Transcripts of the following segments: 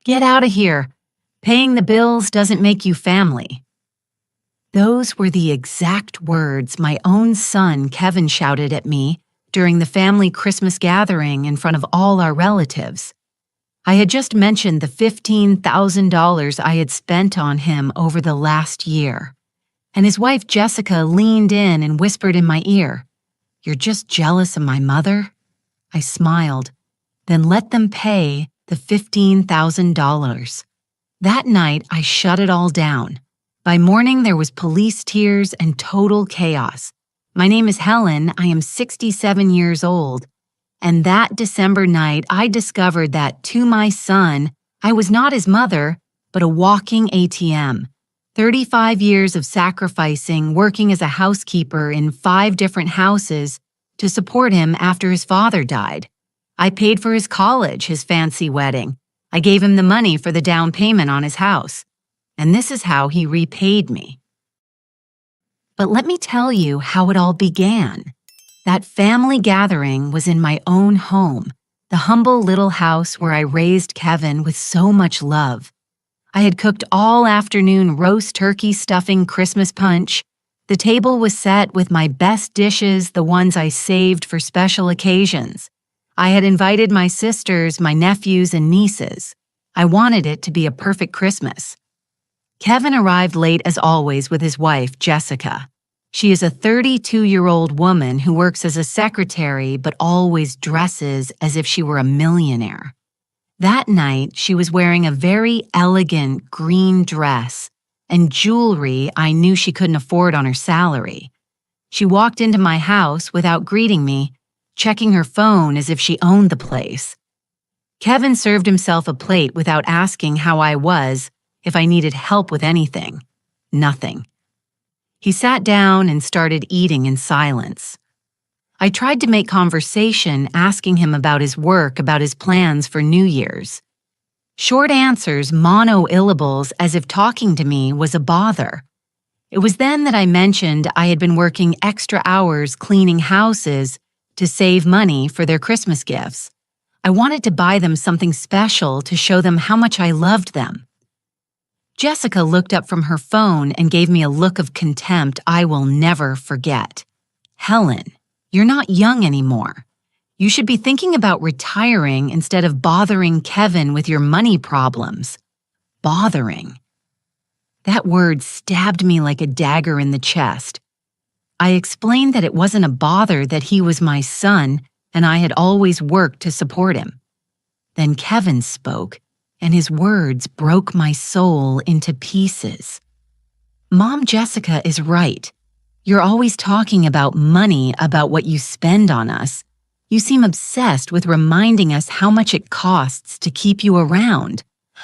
Get out of here. Paying the bills doesn't make you family." Those were the exact words my own son, Kevin, shouted at me during the family Christmas gathering in front of all our relatives. I had just mentioned the $15,000 I had spent on him over the last year, and his wife Jessica leaned in and whispered in my ear, "You're just jealous of my mother?" I smiled, then let them pay the $15,000. That night, I shut it all down. By morning, there was police tears and total chaos. My name is Helen, I am 67 years old, and that December night, I discovered that, to my son, I was not his mother, but a walking ATM. 35 years of sacrificing, working as a housekeeper in 5 different houses to support him after his father died. I paid for his college, his fancy wedding. I gave him the money for the down payment on his house. And this is how he repaid me. But let me tell you how it all began. That family gathering was in my own home, the humble little house where I raised Kevin with so much love. I had cooked all afternoon roast turkey stuffing Christmas punch. The table was set with my best dishes, the ones I saved for special occasions. I had invited my sisters, my nephews, and nieces. I wanted it to be a perfect Christmas. Kevin arrived late as always with his wife, Jessica. She is a 32-year-old woman who works as a secretary but always dresses as if she were a millionaire. That night, she was wearing a very elegant green dress and jewelry I knew she couldn't afford on her salary. She walked into my house without greeting me, checking her phone as if she owned the place. Kevin served himself a plate without asking how I was, if I needed help with anything. Nothing. He sat down and started eating in silence. I tried to make conversation, asking him about his work, about his plans for New Year's. Short answers, monosyllables, as if talking to me was a bother. It was then that I mentioned I had been working extra hours cleaning houses to save money for their Christmas gifts. I wanted to buy them something special to show them how much I loved them. Jessica looked up from her phone and gave me a look of contempt I will never forget. "Helen, you're not young anymore. You should be thinking about retiring instead of bothering Kevin with your money problems." Bothering. That word stabbed me like a dagger in the chest. I explained that it wasn't a bother, that he was my son and I had always worked to support him. Then Kevin spoke, and his words broke my soul into pieces. "Mom, Jessica is right. You're always talking about money, about what you spend on us. You seem obsessed with reminding us how much it costs to keep you around."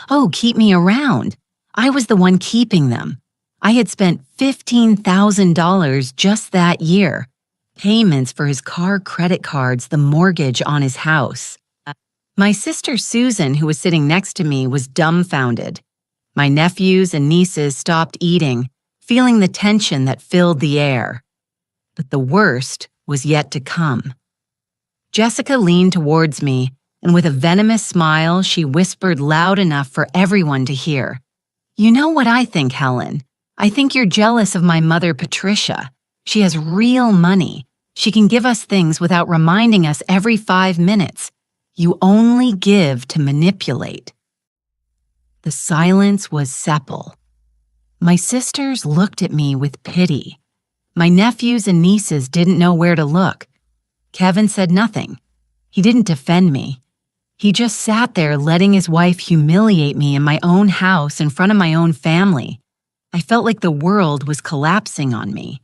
"Oh, keep me around. I was the one keeping them. I had spent $15,000 just that year. Payments for his car, credit cards, the mortgage on his house." My sister Susan, who was sitting next to me, was dumbfounded. My nephews and nieces stopped eating, feeling the tension that filled the air. But the worst was yet to come. Jessica leaned towards me, and with a venomous smile, she whispered loud enough for everyone to hear, "You know what I think, Helen? I think you're jealous of my mother, Patricia. She has real money. She can give us things without reminding us every 5 minutes. You only give to manipulate." The silence was sepal. My sisters looked at me with pity. My nephews and nieces didn't know where to look. Kevin said nothing. He didn't defend me. He just sat there letting his wife humiliate me in my own house in front of my own family. I felt like the world was collapsing on me.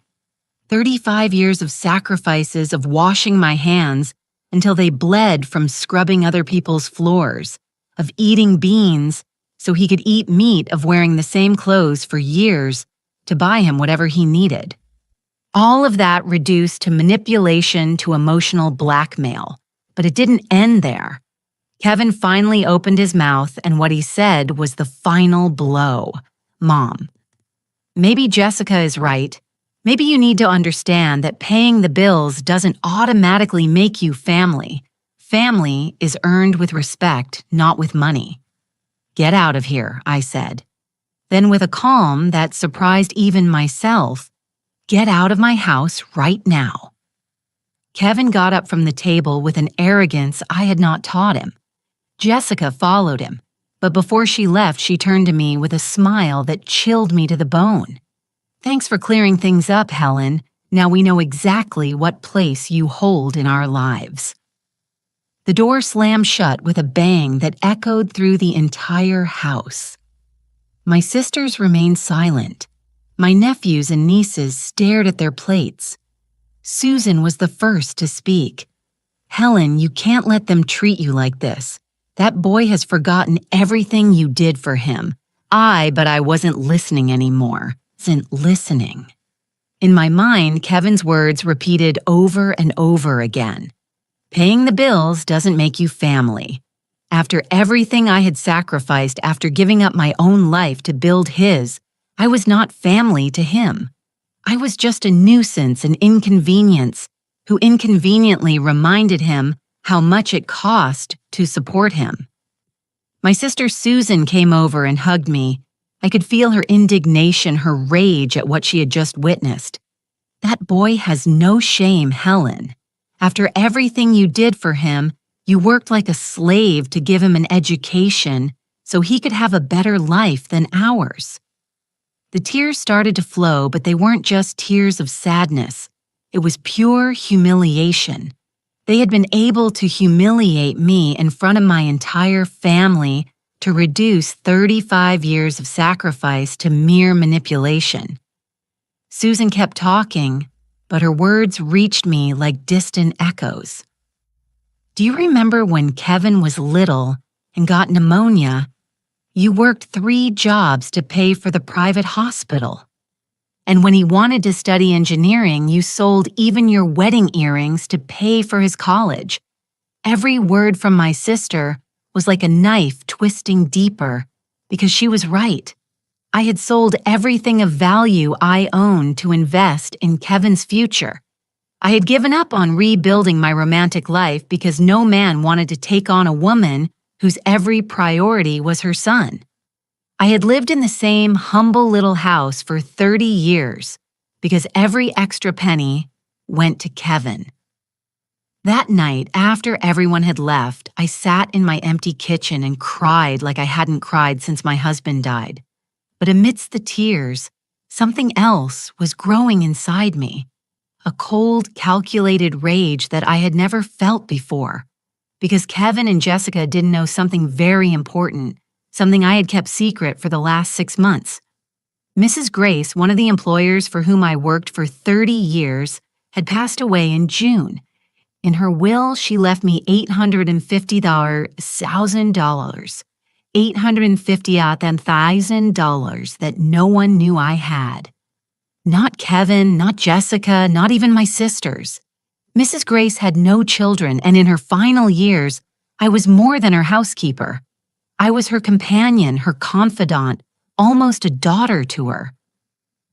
35 years of sacrifices, of washing my hands until they bled from scrubbing other people's floors, of eating beans so he could eat meat, of wearing the same clothes for years to buy him whatever he needed. All of that reduced to manipulation, to emotional blackmail. But it didn't end there. Kevin finally opened his mouth, and what he said was the final blow. "Mom, maybe Jessica is right. Maybe you need to understand that paying the bills doesn't automatically make you family. Family is earned with respect, not with money." Get out of here, I said. Then with a calm that surprised even myself, get out of my house right now. Kevin got up from the table with an arrogance I had not taught him. Jessica followed him, but before she left, she turned to me with a smile that chilled me to the bone. Thanks for clearing things up, Helen. Now we know exactly what place you hold in our lives. The door slammed shut with a bang that echoed through the entire house. My sisters remained silent. My nephews and nieces stared at their plates. Susan was the first to speak. Helen, you can't let them treat you like this. That boy has forgotten everything you did for him. But I wasn't listening anymore. Wasn't listening. In my mind, Kevin's words repeated over and over again. Paying the bills doesn't make you family. After everything I had sacrificed after giving up my own life to build his, I was not family to him. I was just a nuisance and inconvenience who inconveniently reminded him how much it cost to support him. My sister Susan came over and hugged me. I could feel her indignation, her rage at what she had just witnessed. That boy has no shame, Helen. After everything you did for him, you worked like a slave to give him an education so he could have a better life than ours. The tears started to flow, but they weren't just tears of sadness. It was pure humiliation. They had been able to humiliate me in front of my entire family to reduce 35 years of sacrifice to mere manipulation. Susan kept talking, but her words reached me like distant echoes. Do you remember when Kevin was little and got pneumonia? You worked 3 jobs to pay for the private hospital. And when he wanted to study engineering, you sold even your wedding earrings to pay for his college. Every word from my sister was like a knife twisting deeper, because she was right. I had sold everything of value I owned to invest in Kevin's future. I had given up on rebuilding my romantic life because no man wanted to take on a woman whose every priority was her son. I had lived in the same humble little house for 30 years because every extra penny went to Kevin. That night, after everyone had left, I sat in my empty kitchen and cried like I hadn't cried since my husband died. But amidst the tears, something else was growing inside me. A cold, calculated rage that I had never felt before. Because Kevin and Jessica didn't know something very important, something I had kept secret for the last 6 months. Mrs. Grace, one of the employers for whom I worked for 30 years, had passed away in June. In her will, she left me $850,000, $850,000 that no one knew I had. Not Kevin, not Jessica, not even my sisters. Mrs. Grace had no children, and in her final years, I was more than her housekeeper. I was her companion, her confidant, almost a daughter to her.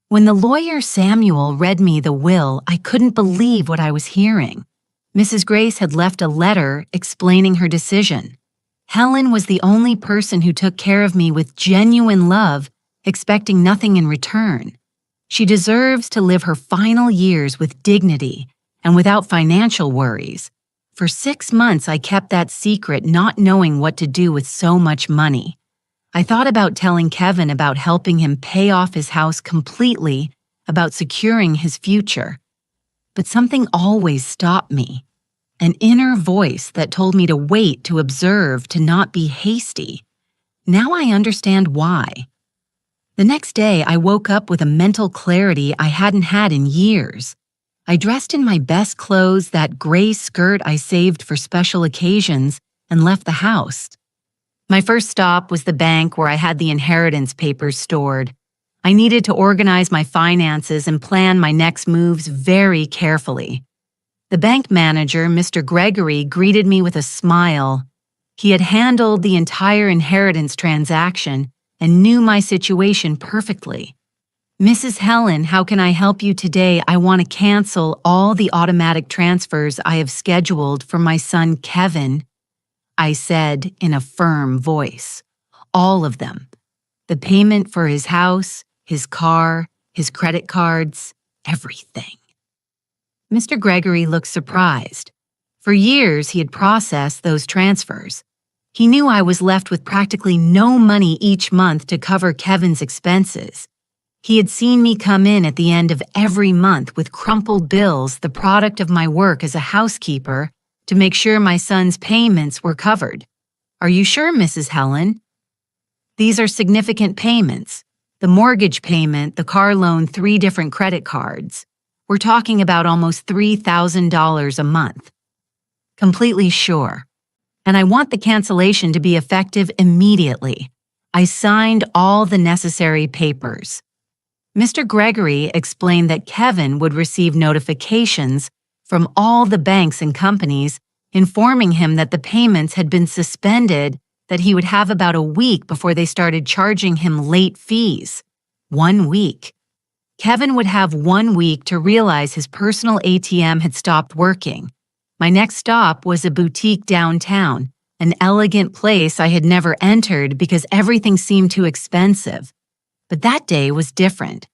When the lawyer Samuel read me the will, I couldn't believe what I was hearing. Mrs. Grace had left a letter explaining her decision. Helen was the only person who took care of me with genuine love, expecting nothing in return. She deserves to live her final years with dignity and without financial worries. For 6 months, I kept that secret, not knowing what to do with so much money. I thought about telling Kevin about helping him pay off his house completely, about securing his future. But something always stopped me. An inner voice that told me to wait, to observe, to not be hasty. Now I understand why. The next day, I woke up with a mental clarity I hadn't had in years. I dressed in my best clothes, that gray skirt I saved for special occasions, and left the house. My first stop was the bank where I had the inheritance papers stored. I needed to organize my finances and plan my next moves very carefully. The bank manager, Mr. Gregory, greeted me with a smile. He had handled the entire inheritance transaction and knew my situation perfectly. Mrs. Helen, how can I help you today? I want to cancel all the automatic transfers I have scheduled for my son Kevin, I said in a firm voice. all of them. The payment for his house, his car, his credit cards, everything. Mr. Gregory looked surprised. For years, he had processed those transfers. He knew I was left with practically no money each month to cover Kevin's expenses. He had seen me come in at the end of every month with crumpled bills, the product of my work as a housekeeper, to make sure my son's payments were covered. Are you sure, Mrs. Helen? These are significant payments. The mortgage payment, the car loan, 3 different credit cards. We're talking about almost $3,000 a month. Completely sure. And I want the cancellation to be effective immediately. I signed all the necessary papers. Mr. Gregory explained that Kevin would receive notifications from all the banks and companies informing him that the payments had been suspended, that he would have about a week before they started charging him late fees. 1 week. Kevin would have 1 week to realize his personal ATM had stopped working. My next stop was a boutique downtown, an elegant place I had never entered because everything seemed too expensive. But that day was different.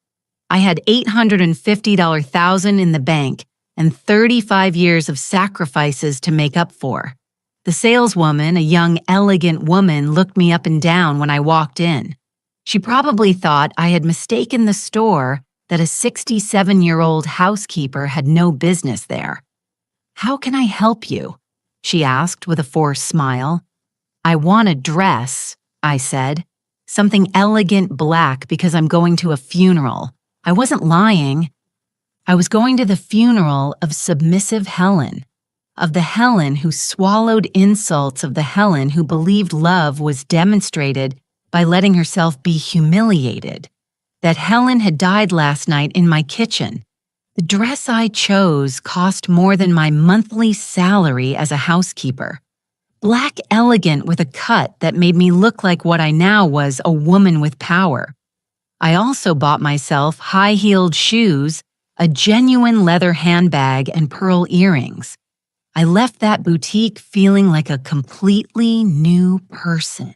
I had $850,000 in the bank and 35 years of sacrifices to make up for. The saleswoman, a young, elegant woman, looked me up and down when I walked in. She probably thought I had mistaken the store, that a 67-year-old housekeeper had no business there. "How can I help you?" she asked with a forced smile. "I want a dress," I said. "Something elegant black because I'm going to a funeral." I wasn't lying. I was going to the funeral of submissive Helen, of the Helen who swallowed insults, of the Helen who believed love was demonstrated by letting herself be humiliated. That Helen had died last night in my kitchen. The dress I chose cost more than my monthly salary as a housekeeper. Black elegant with a cut that made me look like what I now was, a woman with power. I also bought myself high-heeled shoes, a genuine leather handbag, and pearl earrings. I left that boutique feeling like a completely new person.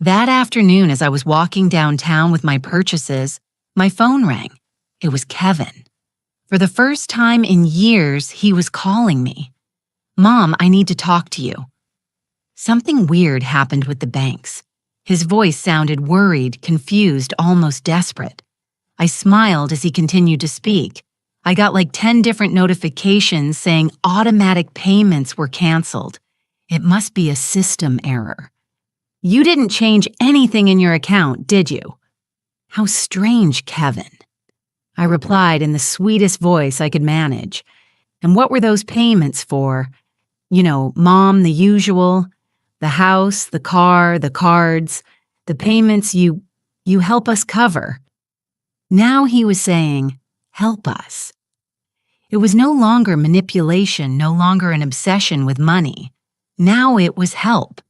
That afternoon, as I was walking downtown with my purchases, my phone rang. It was Kevin. For the first time in years, he was calling me. "Mom, I need to talk to you." Something weird happened with the banks. His voice sounded worried, confused, almost desperate. I smiled as he continued to speak. I got like 10 different notifications saying automatic payments were canceled. It must be a system error. "You didn't change anything in your account, did you?" "How strange, Kevin." I replied in the sweetest voice I could manage. "And what were those payments for? You know, Mom, the usual. The house, the car, the cards, the payments you help us cover." Now he was saying, "Help us." It was no longer manipulation, no longer an obsession with money. Now it was help.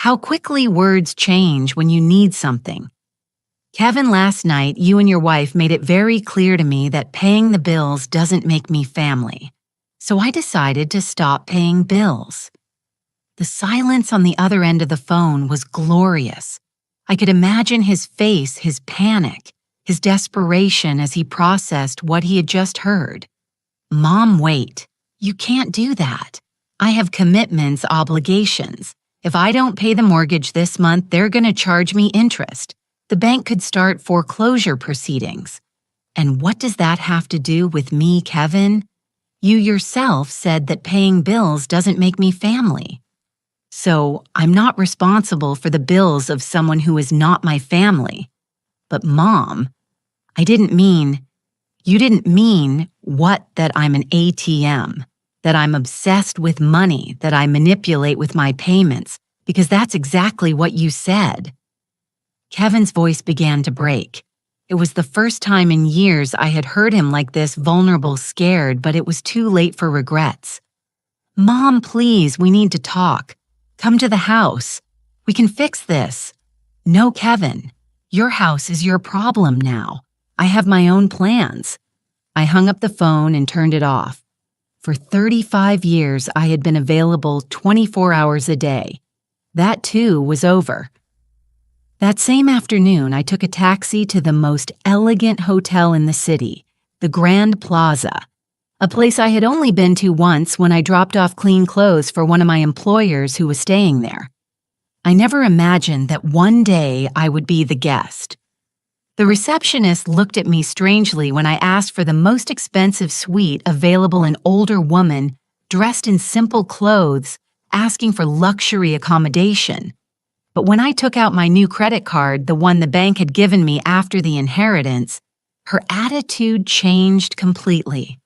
How quickly words change when you need something. "Kevin, last night, you and your wife made it very clear to me that paying the bills doesn't make me family. So I decided to stop paying bills." The silence on the other end of the phone was glorious. I could imagine his face, his panic, his desperation as he processed what he had just heard. "Mom, wait. You can't do that. I have commitments, obligations. If I don't pay the mortgage this month, they're going to charge me interest. The bank could start foreclosure proceedings. And what does that have to do with me, Kevin? You yourself said that paying bills doesn't make me family. So I'm not responsible for the bills of someone who is not my family. But Mom, you didn't mean what, that I'm an ATM, that I'm obsessed with money, that I manipulate with my payments, because that's exactly what you said." Kevin's voice began to break. It was the first time in years I had heard him like this, vulnerable, scared, but it was too late for regrets. "Mom, please, we need to talk. Come to the house. We can fix this." "No, Kevin. Your house is your problem now. I have my own plans." I hung up the phone and turned it off. For 35 years, I had been available 24 hours a day. That too was over. That same afternoon, I took a taxi to the most elegant hotel in the city, the Grand Plaza, a place I had only been to once when I dropped off clean clothes for one of my employers who was staying there. I never imagined that one day I would be the guest. The receptionist looked at me strangely when I asked for the most expensive suite available, an older woman dressed in simple clothes, asking for luxury accommodation. But when I took out my new credit card, the one the bank had given me after the inheritance, her attitude changed completely.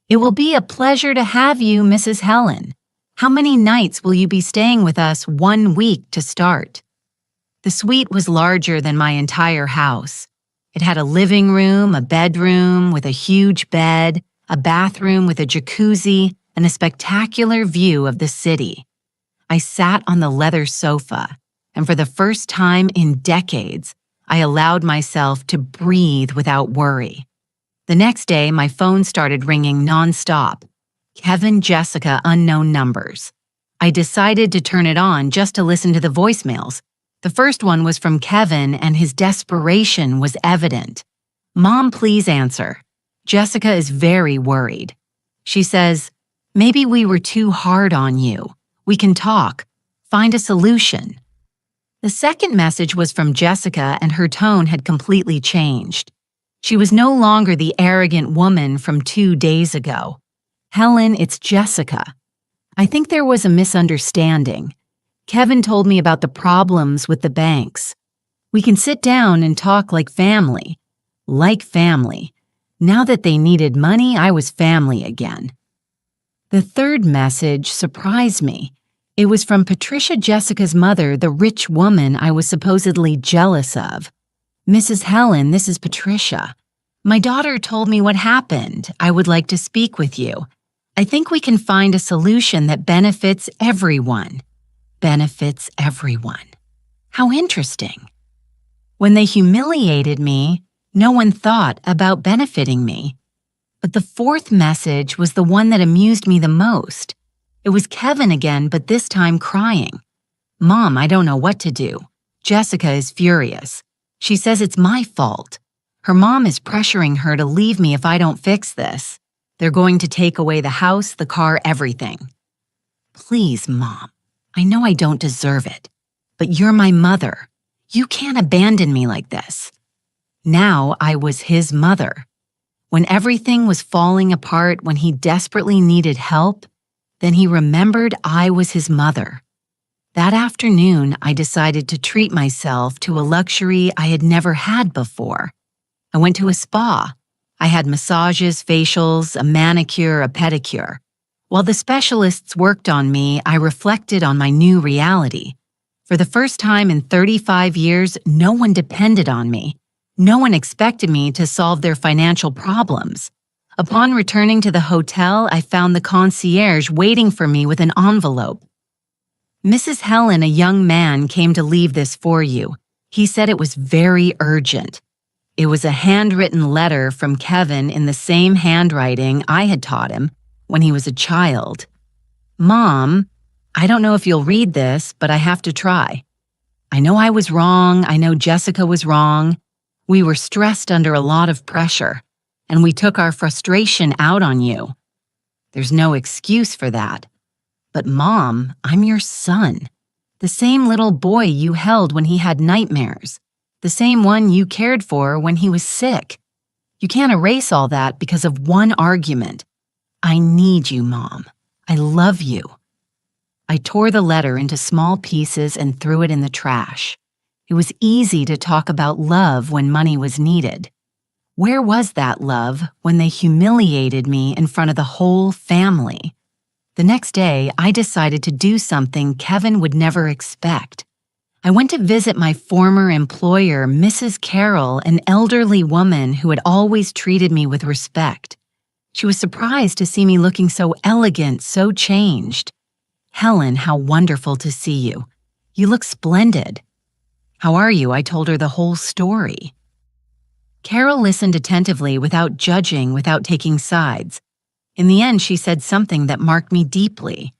"It will be a pleasure to have you, Mrs. Helen. How many nights will you be staying with us? 1 week to start." The suite was larger than my entire house. It had a living room, a bedroom with a huge bed, a bathroom with a jacuzzi, and a spectacular view of the city. I sat on the leather sofa, and for the first time in decades, I allowed myself to breathe without worry. The next day, my phone started ringing nonstop. Kevin, Jessica, unknown numbers. I decided to turn it on just to listen to the voicemails. The first one was from Kevin, and his desperation was evident. "Mom, please answer. Jessica is very worried. She says, maybe we were too hard on you. We can talk. Find a solution." The second message was from Jessica, and her tone had completely changed. She was no longer the arrogant woman from 2 days ago. "Helen, it's Jessica. I think there was a misunderstanding. Kevin told me about the problems with the banks. We can sit down and talk like family. Like family. Now that they needed money, I was family again." The third message surprised me. It was from Patricia, Jessica's mother, the rich woman I was supposedly jealous of. "Mrs. Helen, this is Patricia. My daughter told me what happened. I would like to speak with you. I think we can find a solution that benefits everyone." Benefits everyone. How interesting. When they humiliated me, no one thought about benefiting me. But the fourth message was the one that amused me the most. It was Kevin again, but this time crying. "Mom, I don't know what to do. Jessica is furious. She says it's my fault. Her mom is pressuring her to leave me if I don't fix this. They're going to take away the house, the car, everything. Please, Mom, I know I don't deserve it, but you're my mother. You can't abandon me like this." Now I was his mother. When everything was falling apart, when he desperately needed help, then he remembered I was his mother. That afternoon, I decided to treat myself to a luxury I had never had before. I went to a spa. I had massages, facials, a manicure, a pedicure. While the specialists worked on me, I reflected on my new reality. For the first time in 35 years, no one depended on me. No one expected me to solve their financial problems. Upon returning to the hotel, I found the concierge waiting for me with an envelope. "Mrs. Helen, a young man came to leave this for you. He said it was very urgent." It was a handwritten letter from Kevin in the same handwriting I had taught him when he was a child. "Mom, I don't know if you'll read this, but I have to try. I know I was wrong. I know Jessica was wrong. We were stressed under a lot of pressure, and we took our frustration out on you. There's no excuse for that. But Mom, I'm your son. The same little boy you held when he had nightmares. The same one you cared for when he was sick. You can't erase all that because of one argument. I need you, Mom. I love you." I tore the letter into small pieces and threw it in the trash. It was easy to talk about love when money was needed. Where was that love when they humiliated me in front of the whole family? The next day, I decided to do something Kevin would never expect. I went to visit my former employer, Mrs. Carroll, an elderly woman who had always treated me with respect. She was surprised to see me looking so elegant, so changed. "Helen, how wonderful to see you. You look splendid." "How are you?" I told her the whole story. Carol listened attentively, without judging, without taking sides. In the end, she said something that marked me deeply.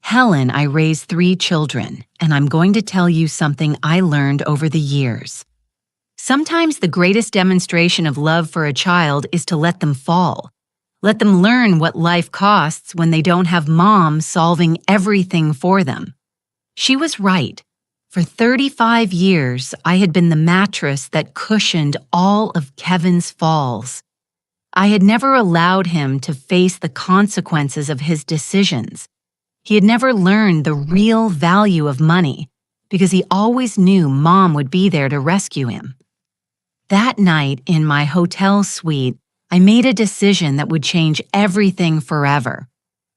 Helen, I raised 3 children, and I'm going to tell you something I learned over the years. Sometimes the greatest demonstration of love for a child is to let them fall. Let them learn what life costs when they don't have mom solving everything for them. She was right. For 35 years, I had been the mattress that cushioned all of Kevin's falls. I had never allowed him to face the consequences of his decisions. He had never learned the real value of money because he always knew Mom would be there to rescue him. That night in my hotel suite, I made a decision that would change everything forever.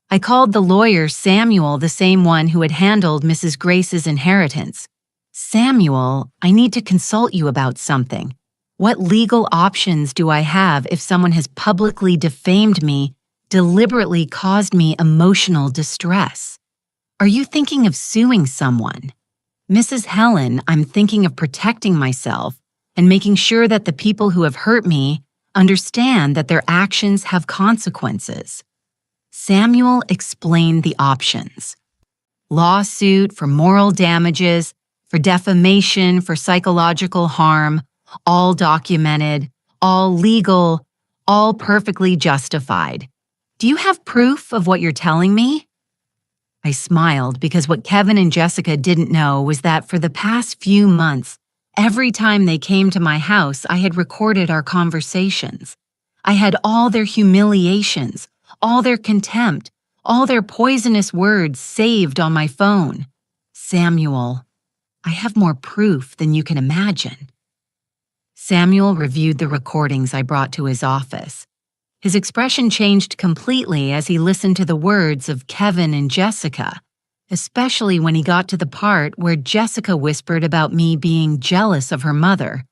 I called the lawyer Samuel, the same one who had handled Mrs. Grace's inheritance. Samuel, I need to consult you about something. What legal options do I have if someone has publicly defamed me, deliberately caused me emotional distress? Are you thinking of suing someone? Mrs. Helen, I'm thinking of protecting myself and making sure that the people who have hurt me understand that their actions have consequences. Samuel explained the options. Lawsuit for moral damages, for defamation, for psychological harm, all documented, all legal, all perfectly justified. Do you have proof of what you're telling me? I smiled because what Kevin and Jessica didn't know was that for the past few months, every time they came to my house, I had recorded our conversations. I had all their humiliations, all their contempt, all their poisonous words saved on my phone. Samuel, I have more proof than you can imagine. Samuel reviewed the recordings I brought to his office. His expression changed completely as he listened to the words of Kevin and Jessica, especially when he got to the part where Jessica whispered about me being jealous of her mother,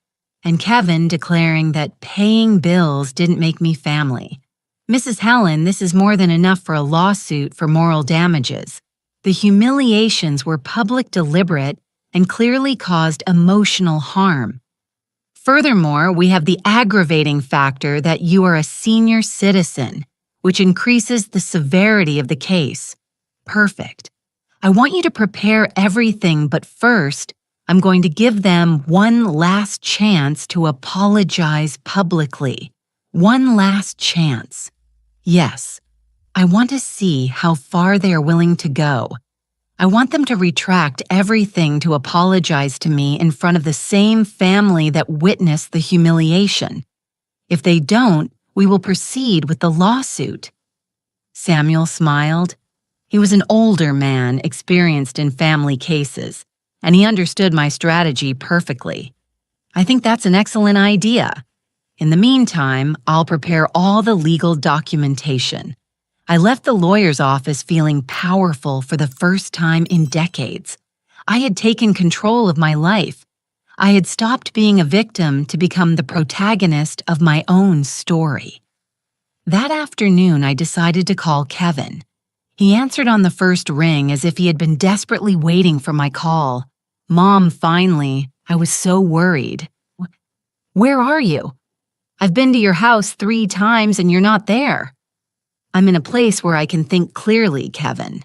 and Kevin declaring that paying bills didn't make me family. Mrs. Helen, this is more than enough for a lawsuit for moral damages. The humiliations were public, deliberate, and clearly caused emotional harm. Furthermore, we have the aggravating factor that you are a senior citizen, which increases the severity of the case. Perfect. I want you to prepare everything, but first, I'm going to give them one last chance to apologize publicly. One last chance. Yes, I want to see how far they are willing to go. I want them to retract everything to apologize to me in front of the same family that witnessed the humiliation. If they don't, we will proceed with the lawsuit. Samuel smiled. He was an older man, experienced in family cases, and he understood my strategy perfectly. I think that's an excellent idea. In the meantime, I'll prepare all the legal documentation. I left the lawyer's office feeling powerful for the first time in decades. I had taken control of my life. I had stopped being a victim to become the protagonist of my own story. That afternoon, I decided to call Kevin. He answered on the first ring as if he had been desperately waiting for my call. Mom, finally, I was so worried. Where are you? I've been to your house 3 times and you're not there. I'm in a place where I can think clearly, Kevin.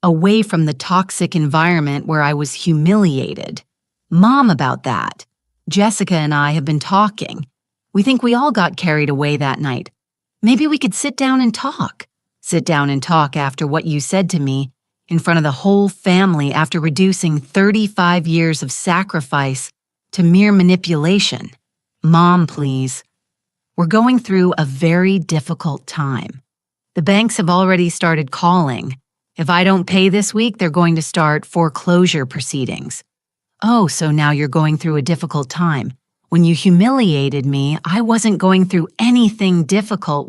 Away from the toxic environment where I was humiliated. Mom, about that. Jessica and I have been talking. We think we all got carried away that night. Maybe we could sit down and talk. Sit down and talk after what you said to me, in front of the whole family after reducing 35 years of sacrifice to mere manipulation. Mom, please. We're going through a very difficult time. The banks have already started calling. If I don't pay this week, they're going to start foreclosure proceedings. Oh, so now you're going through a difficult time. When you humiliated me, I wasn't going through anything difficult,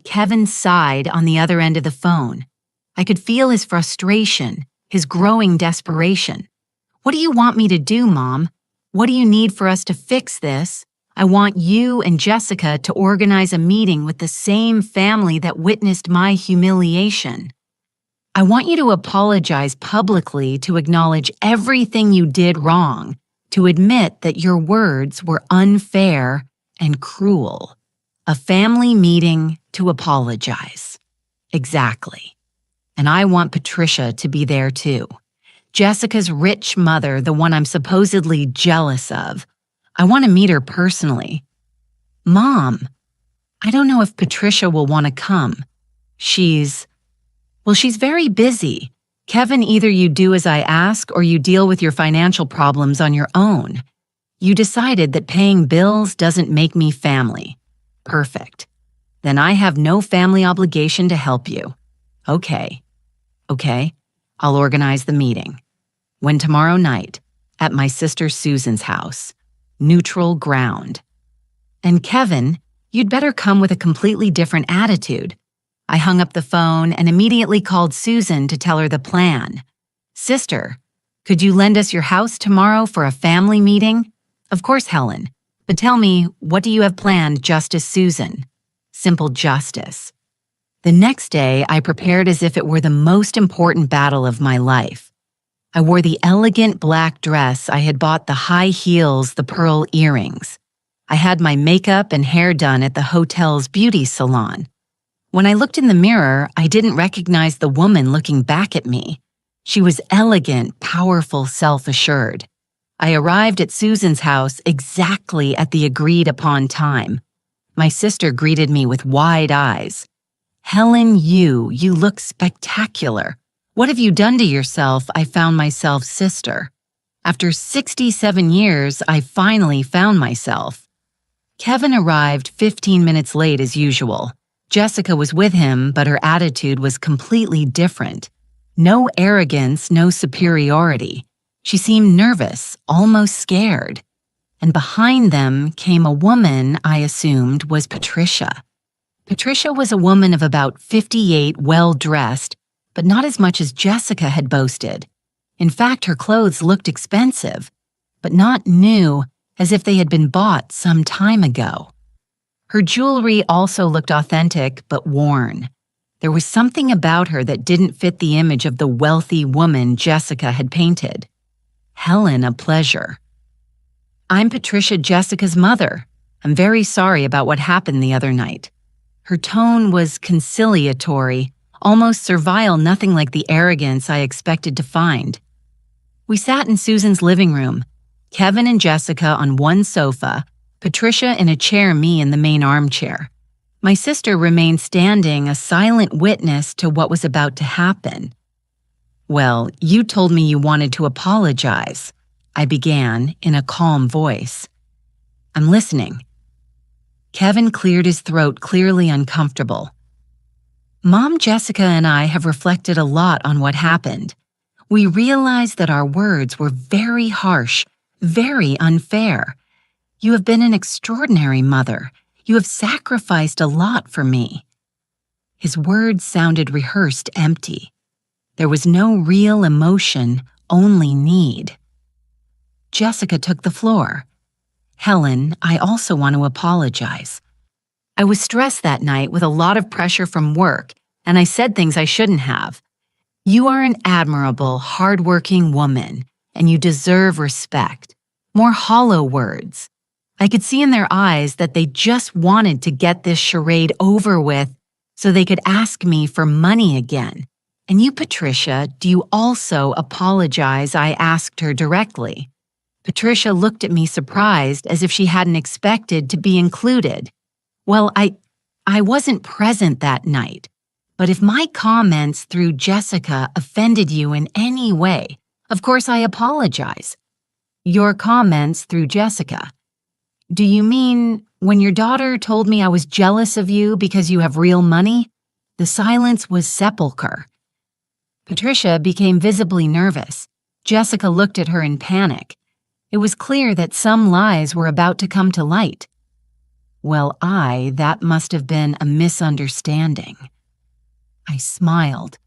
Kevin sighed on the other end of the phone. I could feel his frustration, his growing desperation. What do you want me to do, Mom? What do you need for us to fix this? I want you and Jessica to organize a meeting with the same family that witnessed my humiliation. I want you to apologize publicly, to acknowledge everything you did wrong, to admit that your words were unfair and cruel. A family meeting to apologize. Exactly. And I want Patricia to be there too. Jessica's rich mother, the one I'm supposedly jealous of. I want to meet her personally. Mom, I don't know if Patricia will want to come. She's very busy. Kevin, either you do as I ask or you deal with your financial problems on your own. You decided that paying bills doesn't make me family. Perfect. Then I have no family obligation to help you. Okay. I'll organize the meeting. When tomorrow night, at my sister Susan's house. Neutral ground. And Kevin, you'd better come with a completely different attitude. I hung up the phone and immediately called Susan to tell her the plan. Sister, could you lend us your house tomorrow for a family meeting? Of course, Helen. But tell me, what do you have planned, Justice Susan? Simple justice. The next day, I prepared as if it were the most important battle of my life. I wore the elegant black dress I had bought, the high heels, the pearl earrings. I had my makeup and hair done at the hotel's beauty salon. When I looked in the mirror, I didn't recognize the woman looking back at me. She was elegant, powerful, self-assured. I arrived at Susan's house exactly at the agreed-upon time. My sister greeted me with wide eyes. Helen, you look spectacular. What have you done to yourself? I found myself, sister. After 67 years, I finally found myself. Kevin arrived 15 minutes late as usual. Jessica was with him, but her attitude was completely different. No arrogance, no superiority. She seemed nervous, almost scared. And behind them came a woman I assumed was Patricia. Patricia was a woman of about 58, well-dressed, but not as much as Jessica had boasted. In fact, her clothes looked expensive, but not new, as if they had been bought some time ago. Her jewelry also looked authentic, but worn. There was something about her that didn't fit the image of the wealthy woman Jessica had painted. Helen, a pleasure. I'm Patricia, Jessica's mother. I'm very sorry about what happened the other night. Her tone was conciliatory, almost servile, nothing like the arrogance I expected to find. We sat in Susan's living room, Kevin and Jessica on one sofa, Patricia in a chair, me in the main armchair. My sister remained standing, a silent witness to what was about to happen. Well, you told me you wanted to apologize, I began in a calm voice. I'm listening. Kevin cleared his throat, clearly uncomfortable. Mom, Jessica, and I have reflected a lot on what happened. We realized that our words were very harsh, very unfair. You have been an extraordinary mother. You have sacrificed a lot for me. His words sounded rehearsed, empty. There was no real emotion, only need. Jessica took the floor. Helen, I also want to apologize. I was stressed that night with a lot of pressure from work, and I said things I shouldn't have. You are an admirable, hardworking woman, and you deserve respect. More hollow words. I could see in their eyes that they just wanted to get this charade over with so they could ask me for money again. And you, Patricia, do you also apologize? I asked her directly. Patricia looked at me surprised, as if she hadn't expected to be included. Well, I wasn't present that night, but if my comments through Jessica offended you in any way, of course I apologize. Your comments through Jessica. Do you mean when your daughter told me I was jealous of you because you have real money? The silence was sepulchre. Patricia became visibly nervous. Jessica looked at her in panic. It was clear that some lies were about to come to light. Well, that must have been a misunderstanding. I smiled.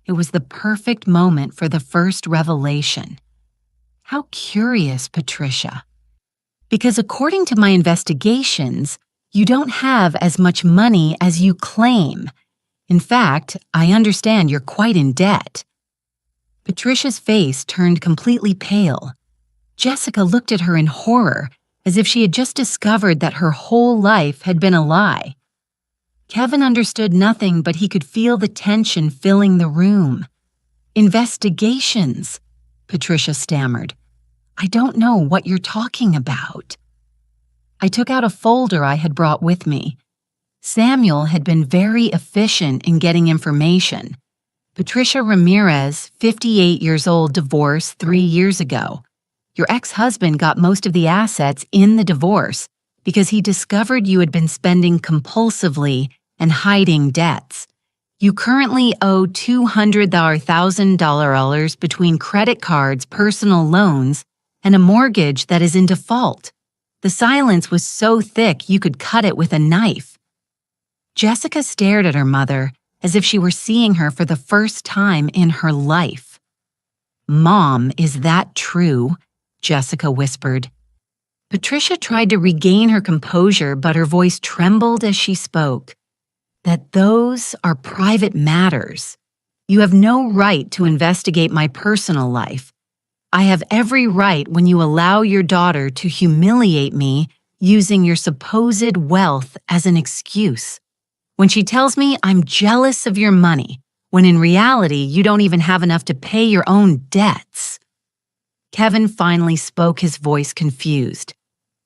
It was the perfect moment for the first revelation. How curious, Patricia. Because according to my investigations, you don't have as much money as you claim. In fact, I understand you're quite in debt. Patricia's face turned completely pale. Jessica looked at her in horror, as if she had just discovered that her whole life had been a lie. Kevin understood nothing, but he could feel the tension filling the room. Investigations, Patricia stammered. I don't know what you're talking about. I took out a folder I had brought with me. Samuel had been very efficient in getting information. Patricia Ramirez, 58 years old, divorced 3 years ago. Your ex-husband got most of the assets in the divorce because he discovered you had been spending compulsively and hiding debts. You currently owe $200,000 between credit cards, personal loans, and a mortgage that is in default. The silence was so thick you could cut it with a knife. Jessica stared at her mother as if she were seeing her for the first time in her life. Mom, is that true? Jessica whispered. Patricia tried to regain her composure, but her voice trembled as she spoke. That those are private matters. You have no right to investigate my personal life. I have every right when you allow your daughter to humiliate me using your supposed wealth as an excuse. When she tells me I'm jealous of your money, when in reality you don't even have enough to pay your own debts. Kevin finally spoke, his voice confused.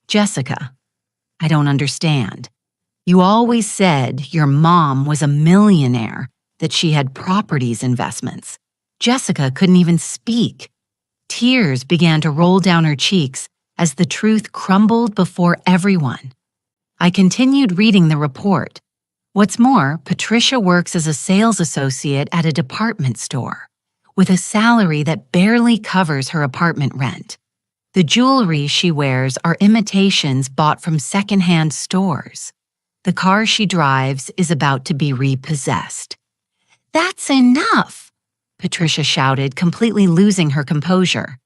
Jessica, I don't understand. You always said your mom was a millionaire, that she had properties investments. Jessica couldn't even speak. Tears began to roll down her cheeks as the truth crumbled before everyone. I continued reading the report. What's more, Patricia works as a sales associate at a department store, with a salary that barely covers her apartment rent. The jewelry she wears are imitations bought from secondhand stores. The car she drives is about to be repossessed. That's enough, Patricia shouted, completely losing her composure.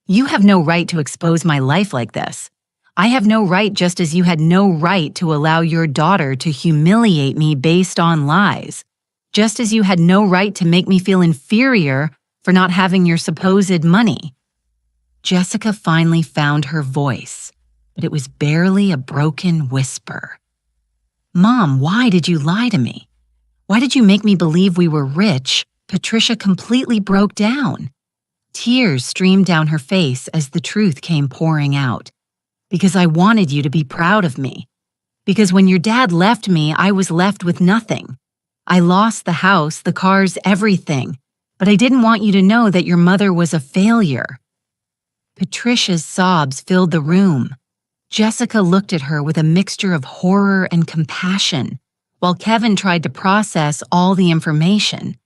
You have no right to expose my life like this. I have no right, just as you had no right to allow your daughter to humiliate me based on lies, just as you had no right to make me feel inferior for not having your supposed money. Jessica finally found her voice, but it was barely a broken whisper. Mom, why did you lie to me? Why did you make me believe we were rich? Patricia completely broke down. Tears streamed down her face as the truth came pouring out. Because I wanted you to be proud of me. Because when your dad left me, I was left with nothing. I lost the house, the cars, everything. But I didn't want you to know that your mother was a failure. Patricia's sobs filled the room. Jessica looked at her with a mixture of horror and compassion, while Kevin tried to process all the information.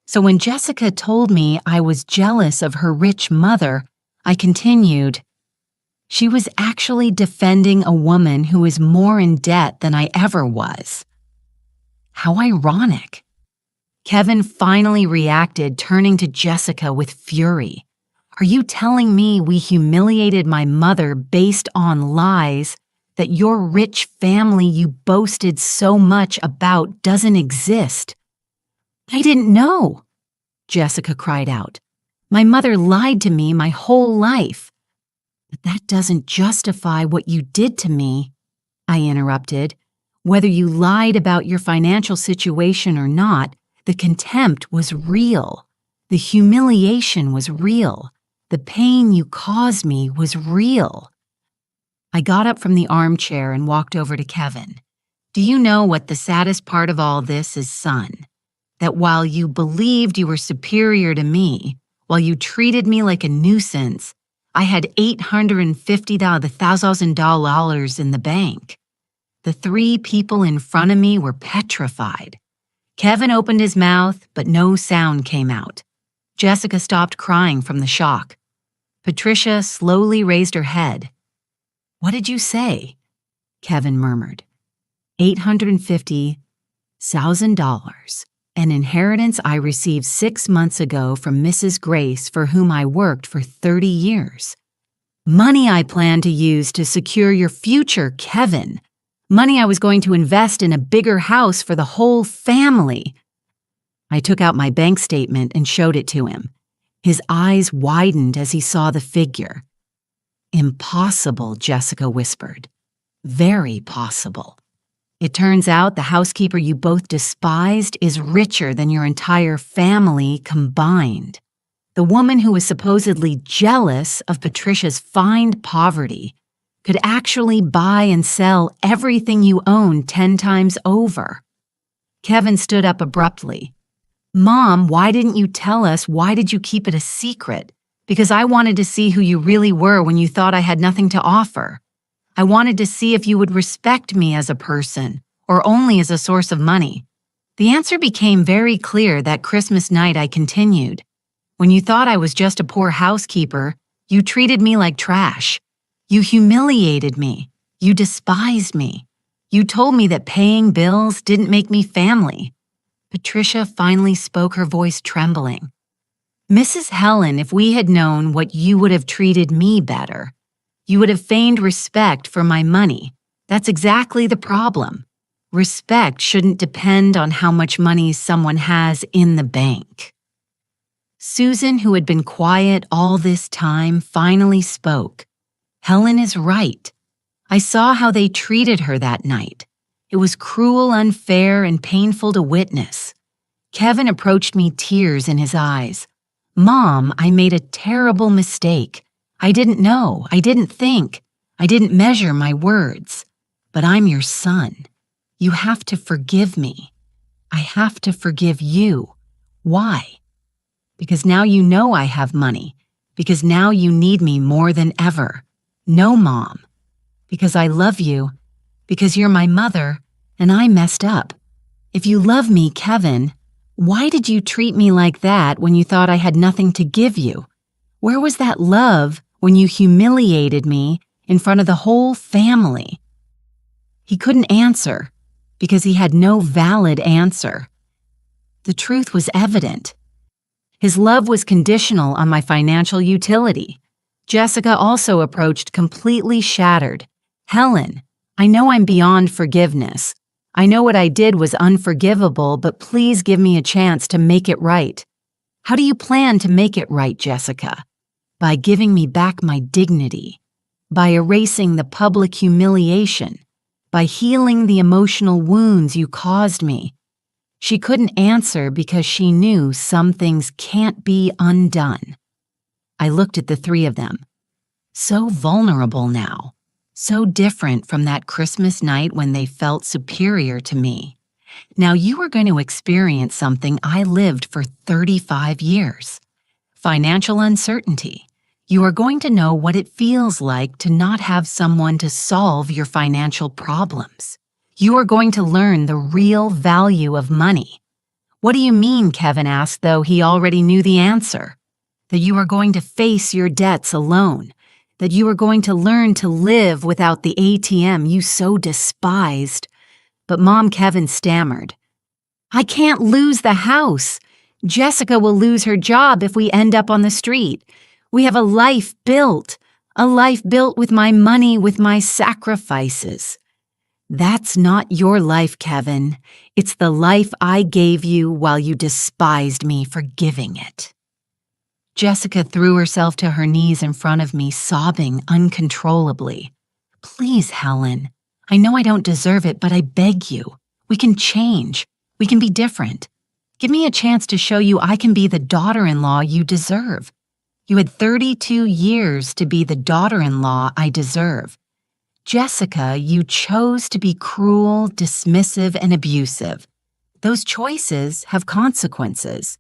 So when Jessica told me I was jealous of her rich mother, I continued, she was actually defending a woman who is more in debt than I ever was. How ironic. Kevin finally reacted, turning to Jessica with fury. Are you telling me we humiliated my mother based on lies, that your rich family you boasted so much about doesn't exist? I didn't know, Jessica cried out. My mother lied to me my whole life. But that doesn't justify what you did to me, I interrupted. Whether you lied about your financial situation or not, the contempt was real. The humiliation was real. The pain you caused me was real. I got up from the armchair and walked over to Kevin. Do you know what the saddest part of all this is, son? That while you believed you were superior to me, while you treated me like a nuisance, I had $850,000 in the bank. The 3 people in front of me were petrified. Kevin opened his mouth, but no sound came out. Jessica stopped crying from the shock. Patricia slowly raised her head. What did you say? Kevin murmured. $850,000. An inheritance I received 6 months ago from Mrs. Grace, for whom I worked for 30 years. Money I plan to use to secure your future, Kevin. Money I was going to invest in a bigger house for the whole family. I took out my bank statement and showed it to him. His eyes widened as he saw the figure. Impossible, Jessica whispered. Very possible. It turns out the housekeeper you both despised is richer than your entire family combined. The woman who was supposedly jealous of Patricia's fine poverty could actually buy and sell everything you own 10 times over. Kevin stood up abruptly. Mom, why didn't you tell us? Why did you keep it a secret? Because I wanted to see who you really were when you thought I had nothing to offer. I wanted to see if you would respect me as a person, or only as a source of money. The answer became very clear that Christmas night. I continued. When you thought I was just a poor housekeeper, you treated me like trash. You humiliated me. You despised me. You told me that paying bills didn't make me family. Patricia finally spoke, her voice trembling. Mrs. Helen, if we had known what you would have treated me better. You would have feigned respect for my money. That's exactly the problem. Respect shouldn't depend on how much money someone has in the bank. Susan, who had been quiet all this time, finally spoke. Helen is right. I saw how they treated her that night. It was cruel, unfair, and painful to witness. Kevin approached me, tears in his eyes. Mom, I made a terrible mistake. I didn't know. I didn't think. I didn't measure my words. But I'm your son. You have to forgive me. I have to forgive you. Why? Because now you know I have money. Because now you need me more than ever. No, Mom. Because I love you. Because you're my mother, and I messed up. If you love me, Kevin, why did you treat me like that when you thought I had nothing to give you? Where was that love when you humiliated me in front of the whole family? He couldn't answer because he had no valid answer. The truth was evident. His love was conditional on my financial utility. Jessica also approached, completely shattered. Helen, I know I'm beyond forgiveness. I know what I did was unforgivable, but please give me a chance to make it right. How do you plan to make it right, Jessica? By giving me back my dignity, by erasing the public humiliation, by healing the emotional wounds you caused me. She couldn't answer because she knew some things can't be undone. I looked at the three of them. So vulnerable now, so different from that Christmas night when they felt superior to me. Now you are going to experience something I lived for 35 years. Financial uncertainty. You are going to know what it feels like to not have someone to solve your financial problems. You are going to learn the real value of money. What do you mean, Kevin asked, though he already knew the answer. That you are going to face your debts alone. That you are going to learn to live without the ATM you so despised. But Mom, Kevin stammered. I can't lose the house. Jessica will lose her job if we end up on the street. We have a life built with my money, with my sacrifices. That's not your life, Kevin. It's the life I gave you while you despised me for giving it. Jessica threw herself to her knees in front of me, sobbing uncontrollably. Please, Helen. I know I don't deserve it, but I beg you. We can change. We can be different. Give me a chance to show you I can be the daughter-in-law you deserve. You had 32 years to be the daughter-in-law I deserve. Jessica, you chose to be cruel, dismissive, and abusive. Those choices have consequences.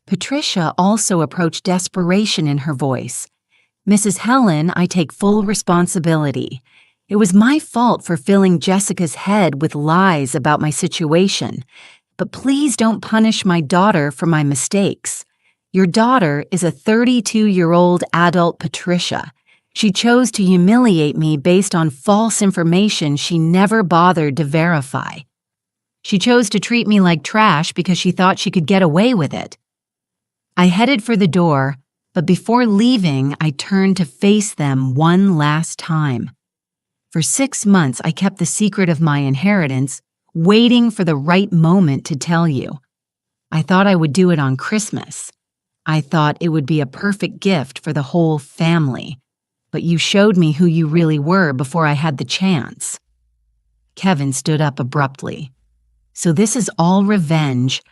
Patricia also approached desperation in her voice. Mrs. Helen, I take full responsibility. It was my fault for filling Jessica's head with lies about my situation. But please don't punish my daughter for my mistakes. Your daughter is a 32-year-old adult Patricia. She chose to humiliate me based on false information she never bothered to verify. She chose to treat me like trash because she thought she could get away with it. I headed for the door, but before leaving, I turned to face them one last time. For 6 months, I kept the secret of my inheritance, waiting for the right moment to tell you. I thought I would do it on Christmas. I thought it would be a perfect gift for the whole family. But you showed me who you really were before I had the chance. Kevin stood up abruptly. So this is all revenge.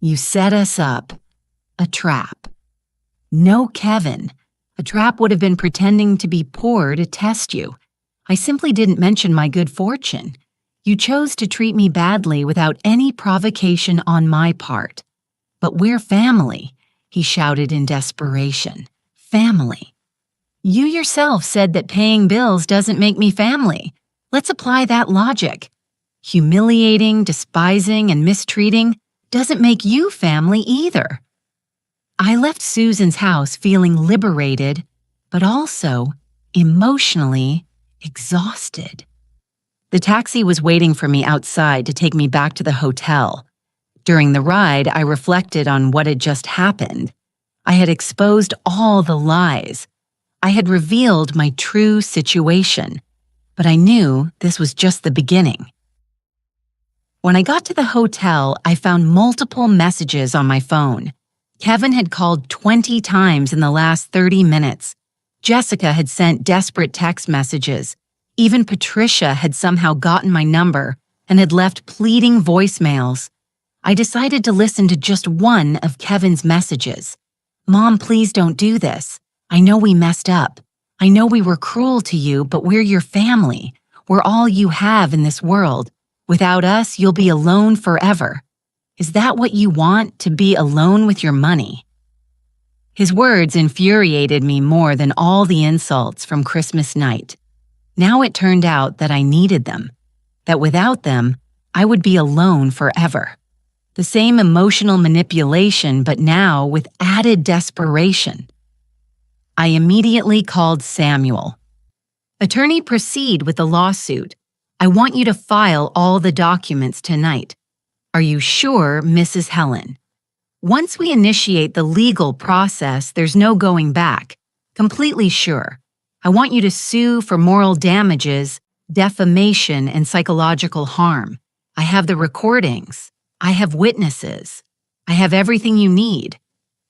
You set us up. A trap. No, Kevin. A trap would have been pretending to be poor to test you. I simply didn't mention my good fortune. You chose to treat me badly without any provocation on my part. But we're family, he shouted in desperation. Family. You yourself said that paying bills doesn't make me family. Let's apply that logic. Humiliating, despising, and mistreating doesn't make you family either. I left Susan's house feeling liberated, but also emotionally exhausted. The taxi was waiting for me outside to take me back to the hotel. During the ride, I reflected on what had just happened. I had exposed all the lies. I had revealed my true situation, but I knew this was just the beginning. When I got to the hotel, I found multiple messages on my phone. Kevin had called 20 times in the last 30 minutes. Jessica had sent desperate text messages. Even Patricia had somehow gotten my number and had left pleading voicemails. I decided to listen to just one of Kevin's messages. Mom, please don't do this. I know we messed up. I know we were cruel to you, but we're your family. We're all you have in this world. Without us, you'll be alone forever. Is that what you want, to be alone with your money? His words infuriated me more than all the insults from Christmas night. Now it turned out that I needed them, that without them, I would be alone forever. The same emotional manipulation, but now with added desperation. I immediately called Samuel. Attorney, proceed with the lawsuit. I want you to file all the documents tonight. Are you sure, Mrs. Helen? Once we initiate the legal process, there's no going back. Completely sure. I want you to sue for moral damages, defamation, and psychological harm. I have the recordings. I have witnesses. I have everything you need.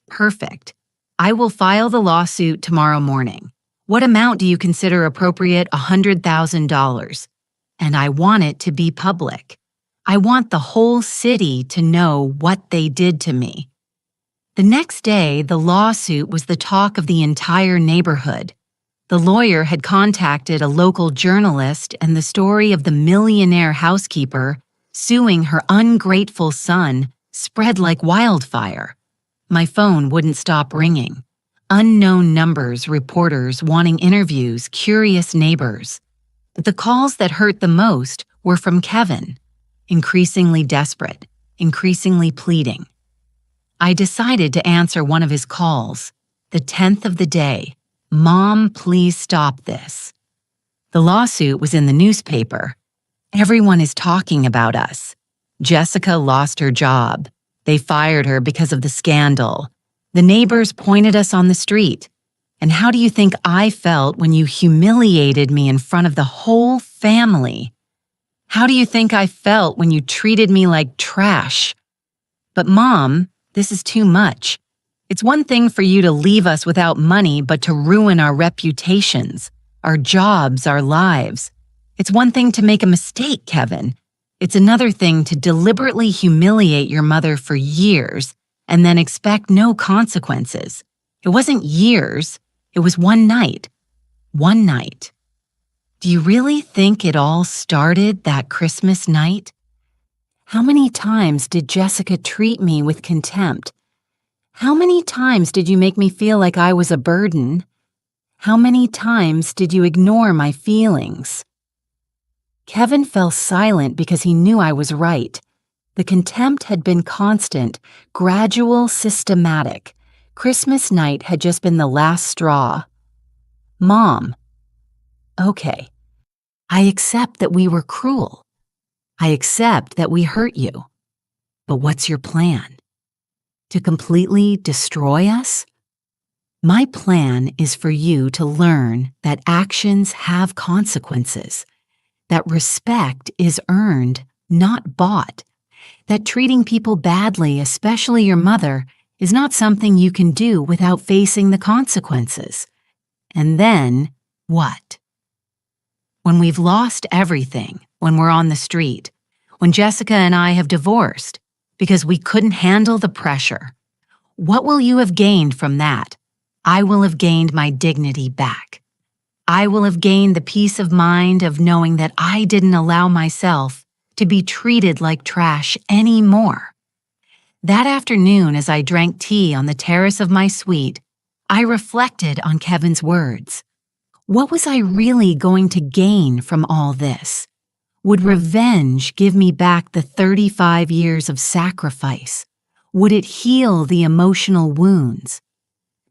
Perfect. I will file the lawsuit tomorrow morning. What amount do you consider appropriate? $100,000. And I want it to be public. I want the whole city to know what they did to me. The next day, the lawsuit was the talk of the entire neighborhood. The lawyer had contacted a local journalist, and the story of the millionaire housekeeper suing her ungrateful son spread like wildfire. My phone wouldn't stop ringing. Unknown numbers, reporters wanting interviews, curious neighbors. But the calls that hurt the most were from Kevin. Increasingly desperate, increasingly pleading. I decided to answer one of his calls, the 10th of the day. Mom, please stop this. The lawsuit was in the newspaper. Everyone is talking about us. Jessica lost her job. They fired her because of the scandal. The neighbors pointed us on the street. And how do you think I felt when you humiliated me in front of the whole family? How do you think I felt when you treated me like trash? But Mom, this is too much. It's one thing for you to leave us without money, but to ruin our reputations, our jobs, our lives. It's one thing to make a mistake, Kevin. It's another thing to deliberately humiliate your mother for years and then expect no consequences. It wasn't years. It was one night. One night. Do you really think it all started that Christmas night? How many times did Jessica treat me with contempt? How many times did you make me feel like I was a burden? How many times did you ignore my feelings? Kevin fell silent because he knew I was right. The contempt had been constant, gradual, systematic. Christmas night had just been the last straw. Mom. Okay. I accept that we were cruel. I accept that we hurt you. But what's your plan? To completely destroy us? My plan is for you to learn that actions have consequences, that respect is earned, not bought, that treating people badly, especially your mother, is not something you can do without facing the consequences. And then, what? When we've lost everything, when we're on the street, when Jessica and I have divorced because we couldn't handle the pressure. What will you have gained from that? I will have gained my dignity back. I will have gained the peace of mind of knowing that I didn't allow myself to be treated like trash anymore. That afternoon, as I drank tea on the terrace of my suite, I reflected on Kevin's words. What was I really going to gain from all this? Would revenge give me back the 35 years of sacrifice? Would it heal the emotional wounds?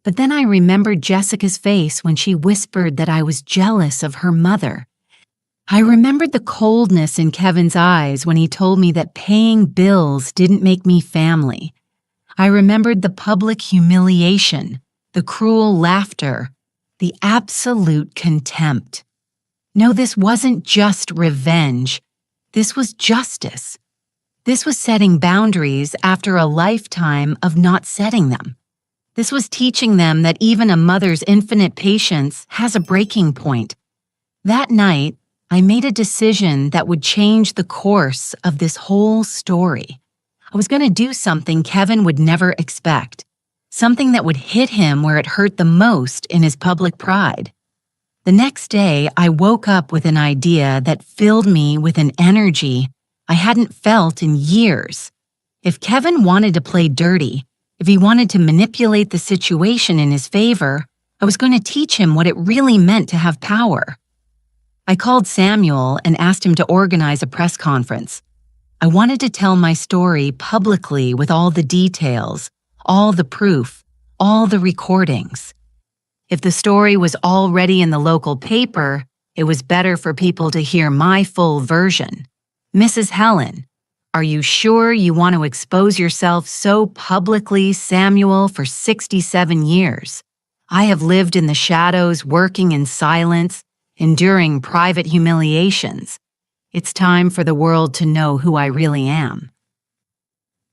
But then I remembered Jessica's face when she whispered that I was jealous of her mother. I remembered the coldness in Kevin's eyes when he told me that paying bills didn't make me family. I remembered the public humiliation, the cruel laughter, the absolute contempt. No, this wasn't just revenge. This was justice. This was setting boundaries after a lifetime of not setting them. This was teaching them that even a mother's infinite patience has a breaking point. That night, I made a decision that would change the course of this whole story. I was going to do something Kevin would never expect, something that would hit him where it hurt the most in his public pride. The next day, I woke up with an idea that filled me with an energy I hadn't felt in years. If Kevin wanted to play dirty, if he wanted to manipulate the situation in his favor, I was going to teach him what it really meant to have power. I called Samuel and asked him to organize a press conference. I wanted to tell my story publicly with all the details, all the proof, all the recordings. If the story was already in the local paper, it was better for people to hear my full version. Mrs. Helen, are you sure you want to expose yourself so publicly, Samuel, for 67 years? I have lived in the shadows, working in silence, enduring private humiliations. It's time for the world to know who I really am.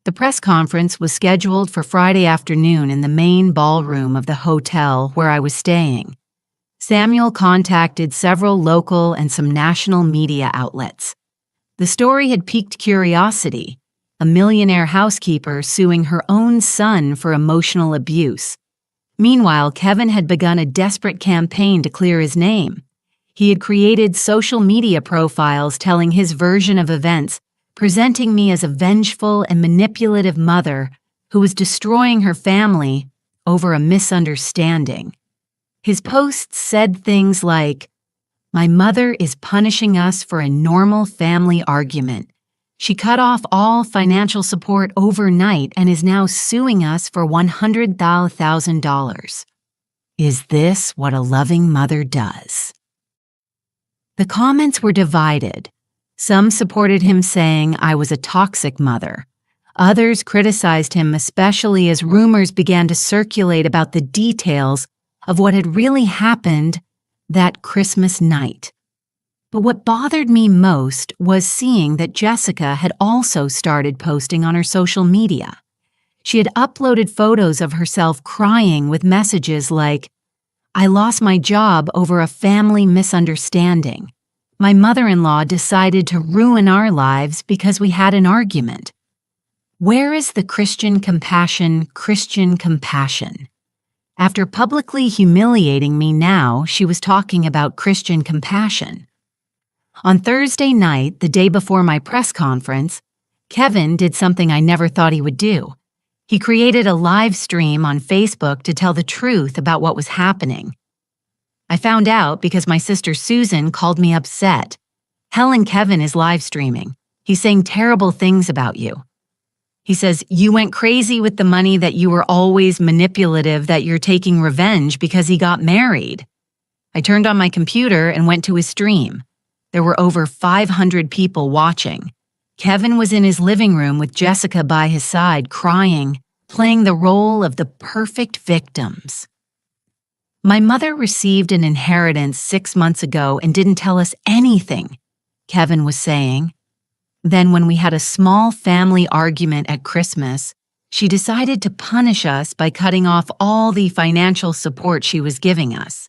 The press conference was scheduled for Friday afternoon in the main ballroom of the hotel where I was staying. Samuel contacted several local and some national media outlets. The story had piqued curiosity, a millionaire housekeeper suing her own son for emotional abuse. Meanwhile, Kevin had begun a desperate campaign to clear his name. He had created social media profiles telling his version of events, presenting me as a vengeful and manipulative mother who was destroying her family over a misunderstanding. His posts said things like, "My mother is punishing us for a normal family argument. She cut off all financial support overnight and is now suing us for $100,000. Is this what a loving mother does?" The comments were divided. Some supported him, saying I was a toxic mother. Others criticized him, especially as rumors began to circulate about the details of what had really happened that Christmas night. But what bothered me most was seeing that Jessica had also started posting on her social media. She had uploaded photos of herself crying with messages like, "I lost my job over a family misunderstanding. My mother-in-law decided to ruin our lives because we had an argument." Where is the Christian compassion, Christian compassion? After publicly humiliating me now, she was talking about Christian compassion. On Thursday night, the day before my press conference, Kevin did something I never thought he would do. He created a live stream on Facebook to tell the truth about what was happening. I found out because my sister Susan called me upset. "Helen, Kevin is live streaming. He's saying terrible things about you. He says, you went crazy with the money, that you were always manipulative, that you're taking revenge because he got married." I turned on my computer and went to his stream. There were over 500 people watching. Kevin was in his living room with Jessica by his side, crying, playing the role of the perfect victims. "My mother received an inheritance 6 months ago and didn't tell us anything," Kevin was saying. Then when we had a small family argument at Christmas, she decided to punish us by cutting off all the financial support she was giving us.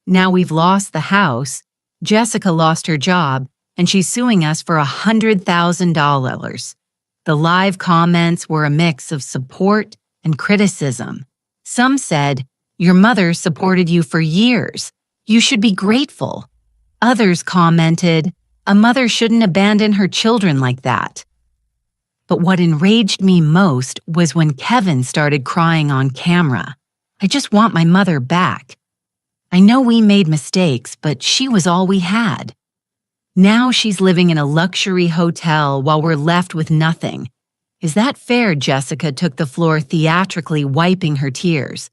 Now we've lost the house, Jessica lost her job, and she's suing us for $100,000. The live comments were a mix of support and criticism. Some said, "Your mother supported you for years. You should be grateful." Others commented, "A mother shouldn't abandon her children like that." But what enraged me most was when Kevin started crying on camera. "I just want my mother back. I know we made mistakes, but she was all we had. Now she's living in a luxury hotel while we're left with nothing. Is that fair?" Jessica took the floor, theatrically wiping her tears.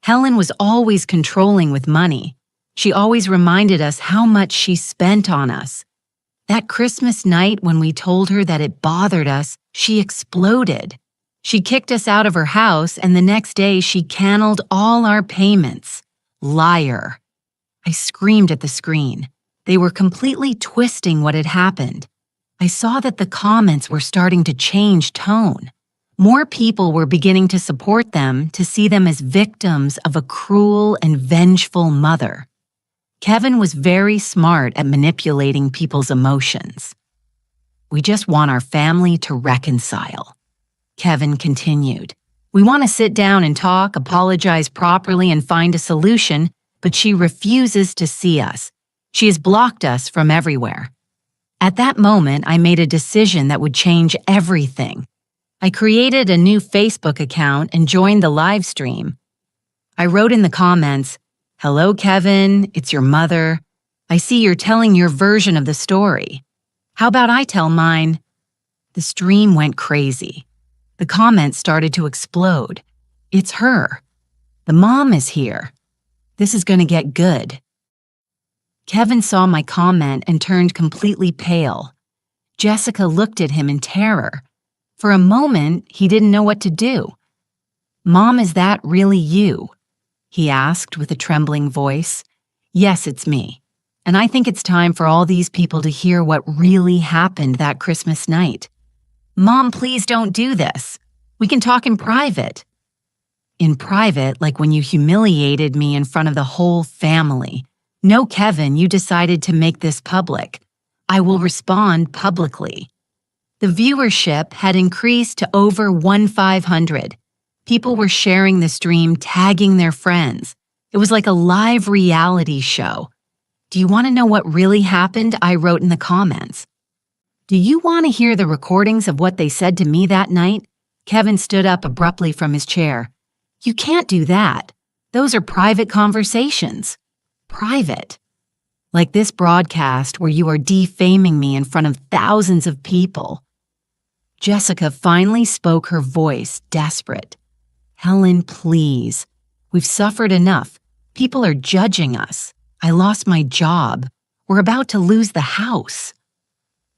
"Helen was always controlling with money. She always reminded us how much she spent on us. That Christmas night when we told her that it bothered us, she exploded. She kicked us out of her house, and the next day she canceled all our payments. Liar." I screamed at the screen. They were completely twisting what had happened. I saw that the comments were starting to change tone. More people were beginning to support them, to see them as victims of a cruel and vengeful mother. Kevin was very smart at manipulating people's emotions. "We just want our family to reconcile," Kevin continued. "We want to sit down and talk, apologize properly, and find a solution, but she refuses to see us. She has blocked us from everywhere." At that moment, I made a decision that would change everything. I created a new Facebook account and joined the live stream. I wrote in the comments, "Hello, Kevin, it's your mother. I see you're telling your version of the story. How about I tell mine?" The stream went crazy. The comments started to explode. "It's her. The mom is here. This is going to get good." Kevin saw my comment and turned completely pale. Jessica looked at him in terror. For a moment, he didn't know what to do. "Mom, is that really you?" he asked with a trembling voice. "Yes, it's me. And I think it's time for all these people to hear what really happened that Christmas night." "Mom, please don't do this. We can talk in private." "In private, like when you humiliated me in front of the whole family. No, Kevin, you decided to make this public. I will respond publicly." The viewership had increased to over 1,500. People were sharing the stream, tagging their friends. It was like a live reality show. "Do you want to know what really happened?" I wrote in the comments. "Do you want to hear the recordings of what they said to me that night?" Kevin stood up abruptly from his chair. "You can't do that. Those are private conversations." "Private? Like this broadcast where you are defaming me in front of thousands of people." Jessica finally spoke, her voice desperate. "Helen, please. We've suffered enough. People are judging us. I lost my job. We're about to lose the house."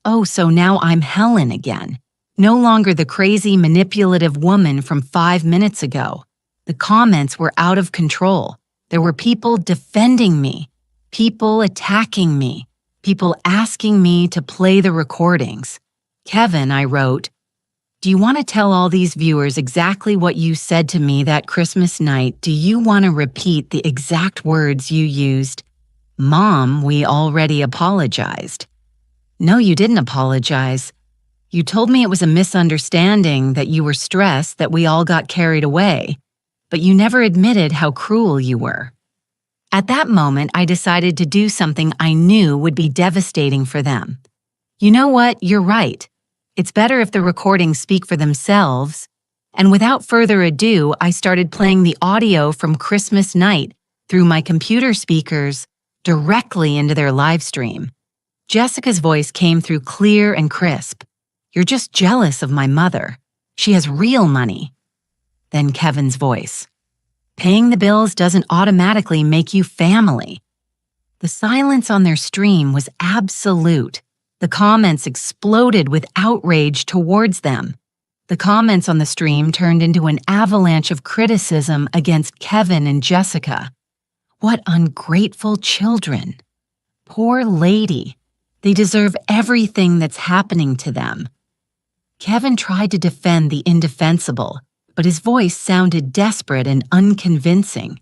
"Oh, so now I'm Helen again. No longer the crazy, manipulative woman from 5 minutes ago." The comments were out of control. There were people defending me, people attacking me, people asking me to play the recordings. "Kevin," I wrote, "do you want to tell all these viewers exactly what you said to me that Christmas night? Do you want to repeat the exact words you used?" "Mom, we already apologized." "No, you didn't apologize. You told me it was a misunderstanding, that you were stressed, that we all got carried away. But you never admitted how cruel you were." At that moment, I decided to do something I knew would be devastating for them. "You know what? You're right. It's better if the recordings speak for themselves." And without further ado, I started playing the audio from Christmas night through my computer speakers directly into their live stream. Jessica's voice came through clear and crisp. "You're just jealous of my mother. She has real money." Then Kevin's voice. "Paying the bills doesn't automatically make you family." The silence on their stream was absolute. The comments exploded with outrage towards them. The comments on the stream turned into an avalanche of criticism against Kevin and Jessica. What ungrateful children. Poor lady. They deserve everything that's happening to them. Kevin tried to defend the indefensible, but his voice sounded desperate and unconvincing.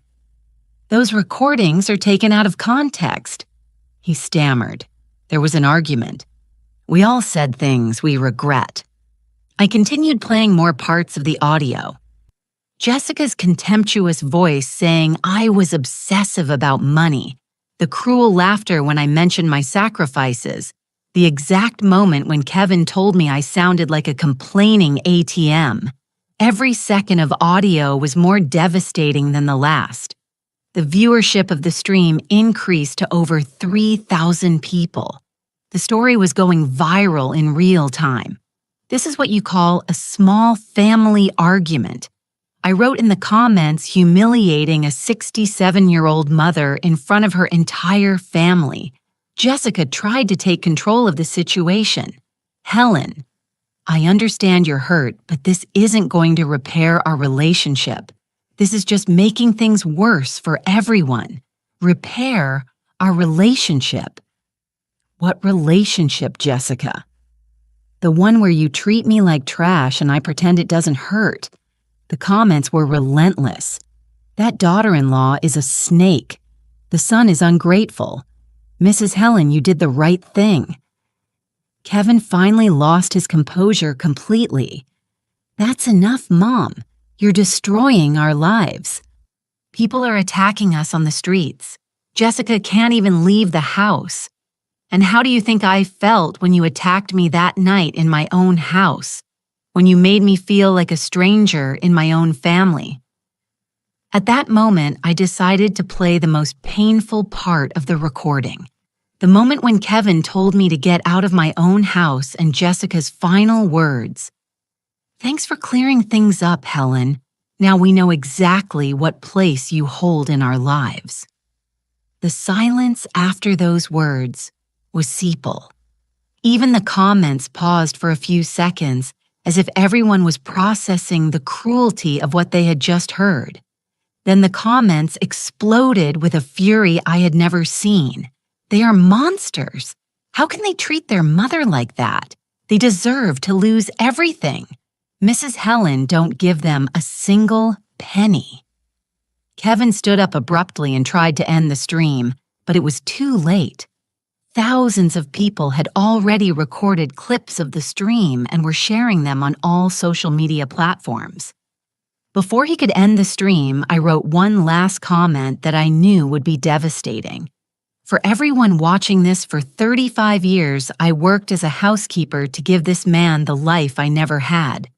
"Those recordings are taken out of context," he stammered. There was an argument. We all said things we regret. I continued playing more parts of the audio. Jessica's contemptuous voice saying I was obsessive about money, the cruel laughter when I mentioned my sacrifices, the exact moment when Kevin told me I sounded like a complaining ATM. Every second of audio was more devastating than the last. The viewership of the stream increased to over 3,000 people. The story was going viral in real time. This is what you call a small family argument. I wrote in the comments humiliating a 67-year-old mother in front of her entire family. Jessica tried to take control of the situation. Helen, I understand you're hurt, but this isn't going to repair our relationship. This is just making things worse for everyone. Repair our relationship. What relationship, Jessica? The one where you treat me like trash and I pretend it doesn't hurt. The comments were relentless. That daughter-in-law is a snake. The son is ungrateful. Mrs. Helen, you did the right thing. Kevin finally lost his composure completely. That's enough, Mom. You're destroying our lives. People are attacking us on the streets. Jessica can't even leave the house. And how do you think I felt when you attacked me that night in my own house? When you made me feel like a stranger in my own family? At that moment, I decided to play the most painful part of the recording. The moment when Kevin told me to get out of my own house and Jessica's final words. Thanks for clearing things up, Helen. Now we know exactly what place you hold in our lives. The silence after those words was sepal. Even the comments paused for a few seconds, as if everyone was processing the cruelty of what they had just heard. Then the comments exploded with a fury I had never seen. They are monsters. How can they treat their mother like that? They deserve to lose everything. Mrs. Helen don't give them a single penny. Kevin stood up abruptly and tried to end the stream, but it was too late. Thousands of people had already recorded clips of the stream and were sharing them on all social media platforms. Before he could end the stream, I wrote one last comment that I knew would be devastating. For everyone watching this for 35 years, I worked as a housekeeper to give this man the life I never had.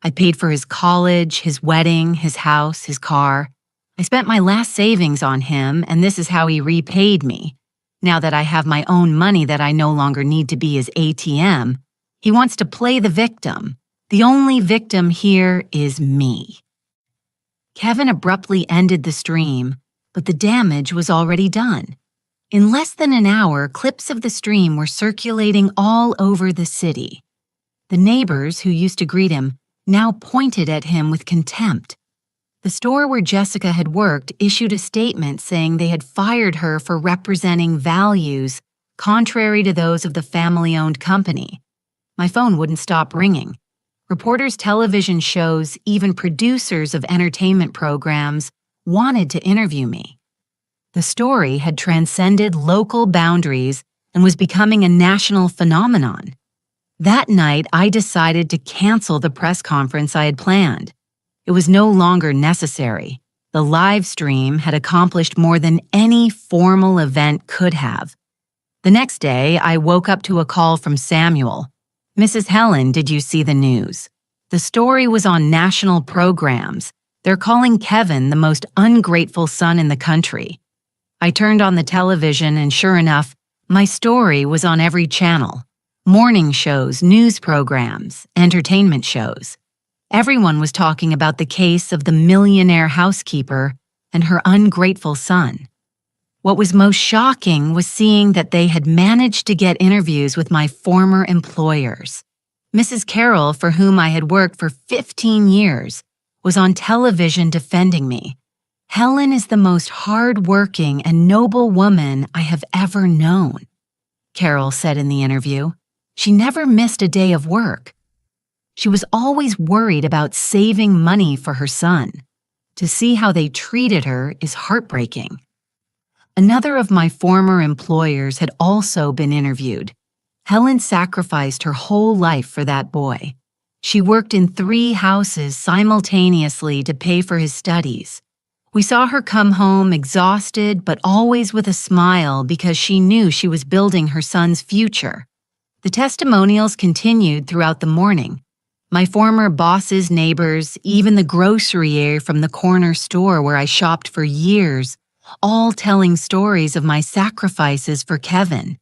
I paid for his college, his wedding, his house, his car. I spent my last savings on him, and this is how he repaid me. Now that I have my own money that I no longer need to be his ATM, he wants to play the victim. The only victim here is me. Kevin abruptly ended the stream, but the damage was already done. In less than an hour, clips of the stream were circulating all over the city. The neighbors who used to greet him now pointed at him with contempt. The store where Jessica had worked issued a statement saying they had fired her for representing values contrary to those of the family-owned company. My phone wouldn't stop ringing. Reporters' television shows, even producers of entertainment programs, wanted to interview me. The story had transcended local boundaries and was becoming a national phenomenon. That night, I decided to cancel the press conference I had planned. It was no longer necessary. The live stream had accomplished more than any formal event could have. The next day, I woke up to a call from Samuel. Mrs. Helen, did you see the news? The story was on national programs. They're calling Kevin the most ungrateful son in the country. I turned on the television and sure enough, my story was on every channel. Morning shows, news programs, entertainment shows. Everyone was talking about the case of the millionaire housekeeper and her ungrateful son. What was most shocking was seeing that they had managed to get interviews with my former employers. Mrs. Carroll, for whom I had worked for 15 years, was on television defending me. Helen is the most hard-working and noble woman I have ever known, Carroll said in the interview. She never missed a day of work. She was always worried about saving money for her son. To see how they treated her is heartbreaking. Another of my former employers had also been interviewed. Helen sacrificed her whole life for that boy. She worked in 3 houses simultaneously to pay for his studies. We saw her come home exhausted but always with a smile because she knew she was building her son's future. The testimonials continued throughout the morning. My former boss's neighbors, even the grocerier from the corner store where I shopped for years, all telling stories of my sacrifices for Kevin.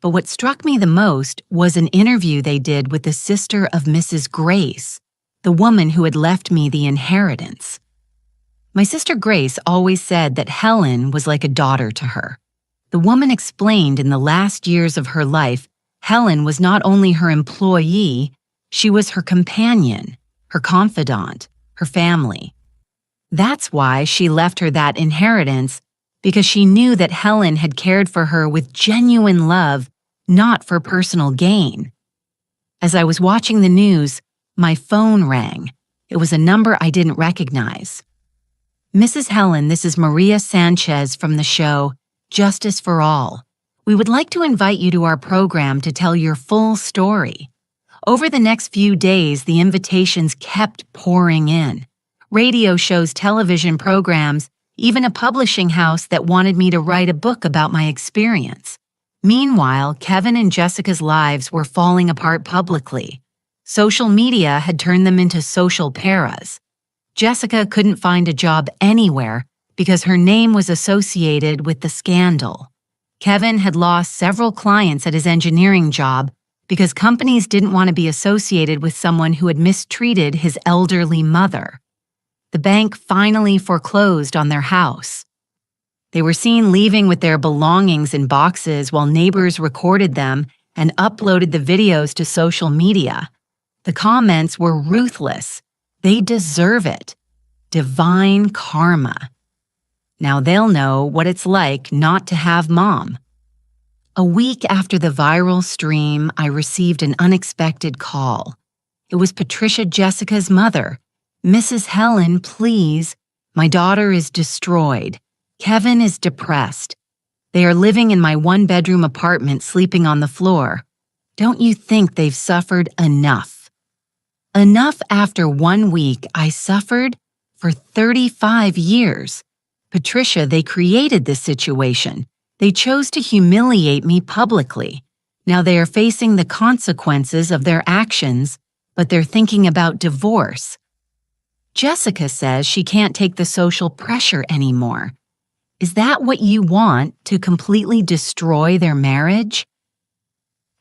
But what struck me the most was an interview they did with the sister of Mrs. Grace, the woman who had left me the inheritance. My sister Grace always said that Helen was like a daughter to her. The woman explained in the last years of her life, Helen was not only her employee, she was her companion, her confidant, her family. That's why she left her that inheritance, because she knew that Helen had cared for her with genuine love, not for personal gain. As I was watching the news, my phone rang. It was a number I didn't recognize. Mrs. Helen, this is Maria Sanchez from the show Justice for All. We would like to invite you to our program to tell your full story. Over the next few days, the invitations kept pouring in. Radio shows, television programs, even a publishing house that wanted me to write a book about my experience. Meanwhile, Kevin and Jessica's lives were falling apart publicly. Social media had turned them into social paras. Jessica couldn't find a job anywhere because her name was associated with the scandal. Kevin had lost several clients at his engineering job because companies didn't want to be associated with someone who had mistreated his elderly mother. The bank finally foreclosed on their house. They were seen leaving with their belongings in boxes while neighbors recorded them and uploaded the videos to social media. The comments were ruthless. They deserve it. Divine karma. Now they'll know what it's like not to have mom. A week after the viral stream, I received an unexpected call. It was Patricia Jessica's mother. Mrs. Helen, please. My daughter is destroyed. Kevin is depressed. They are living in my 1-bedroom apartment, sleeping on the floor. Don't you think they've suffered enough? Enough after 1 week I suffered for 35 years. Patricia, they created this situation. They chose to humiliate me publicly. Now they are facing the consequences of their actions, but they're thinking about divorce. Jessica says she can't take the social pressure anymore. Is that what you want, to completely destroy their marriage?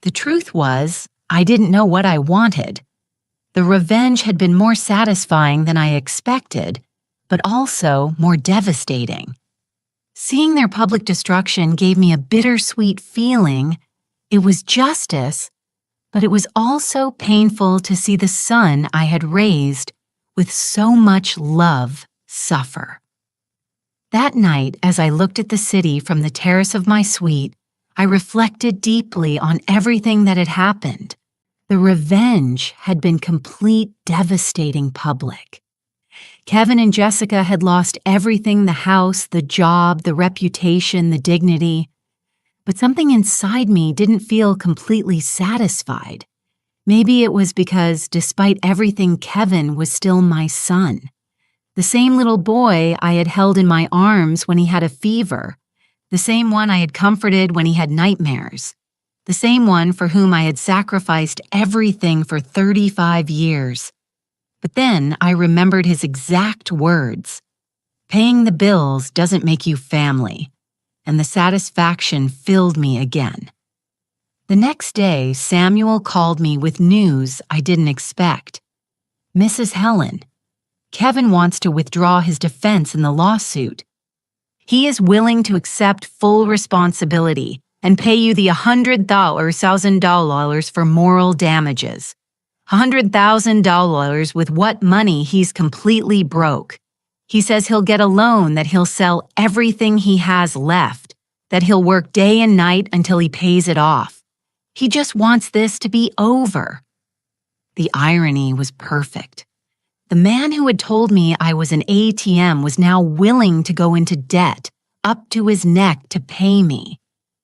The truth was, I didn't know what I wanted. The revenge had been more satisfying than I expected, but also more devastating. Seeing their public destruction gave me a bittersweet feeling. It was justice, but it was also painful to see the son I had raised with so much love suffer. That night, as I looked at the city from the terrace of my suite, I reflected deeply on everything that had happened. The revenge had been complete, devastating public. Kevin and Jessica had lost everything: the house, the job, the reputation, the dignity. But something inside me didn't feel completely satisfied. Maybe it was because, despite everything, Kevin was still my son. The same little boy I had held in my arms when he had a fever. The same one I had comforted when he had nightmares. The same one for whom I had sacrificed everything for 35 years. But then I remembered his exact words. Paying the bills doesn't make you family. And the satisfaction filled me again. The next day, Samuel called me with news I didn't expect. Mrs. Helen, Kevin wants to withdraw his defense in the lawsuit. He is willing to accept full responsibility and pay you the $100,000 for moral damages. $100,000 with what money he's completely broke. He says he'll get a loan, that he'll sell everything he has left, that he'll work day and night until he pays it off. He just wants this to be over. The irony was perfect. The man who had told me I was an ATM was now willing to go into debt, up to his neck, to pay me.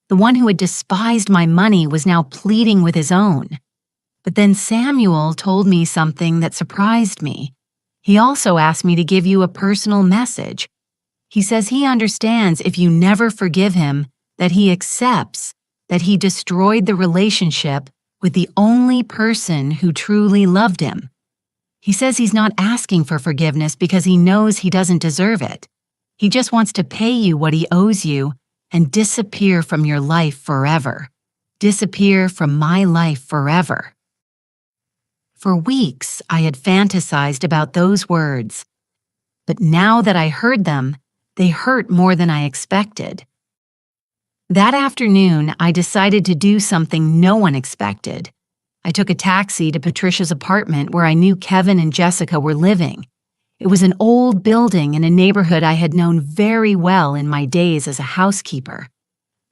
The one who had despised my money was now pleading with his own. But then Samuel told me something that surprised me. He also asked me to give you a personal message. He says he understands if you never forgive him, that he accepts that he destroyed the relationship with the only person who truly loved him. He says he's not asking for forgiveness because he knows he doesn't deserve it. He just wants to pay you what he owes you and disappear from your life forever. Disappear from my life forever. For weeks, I had fantasized about those words. But now that I heard them, they hurt more than I expected. That afternoon, I decided to do something no one expected. I took a taxi to Patricia's apartment where I knew Kevin and Jessica were living. It was an old building in a neighborhood I had known very well in my days as a housekeeper.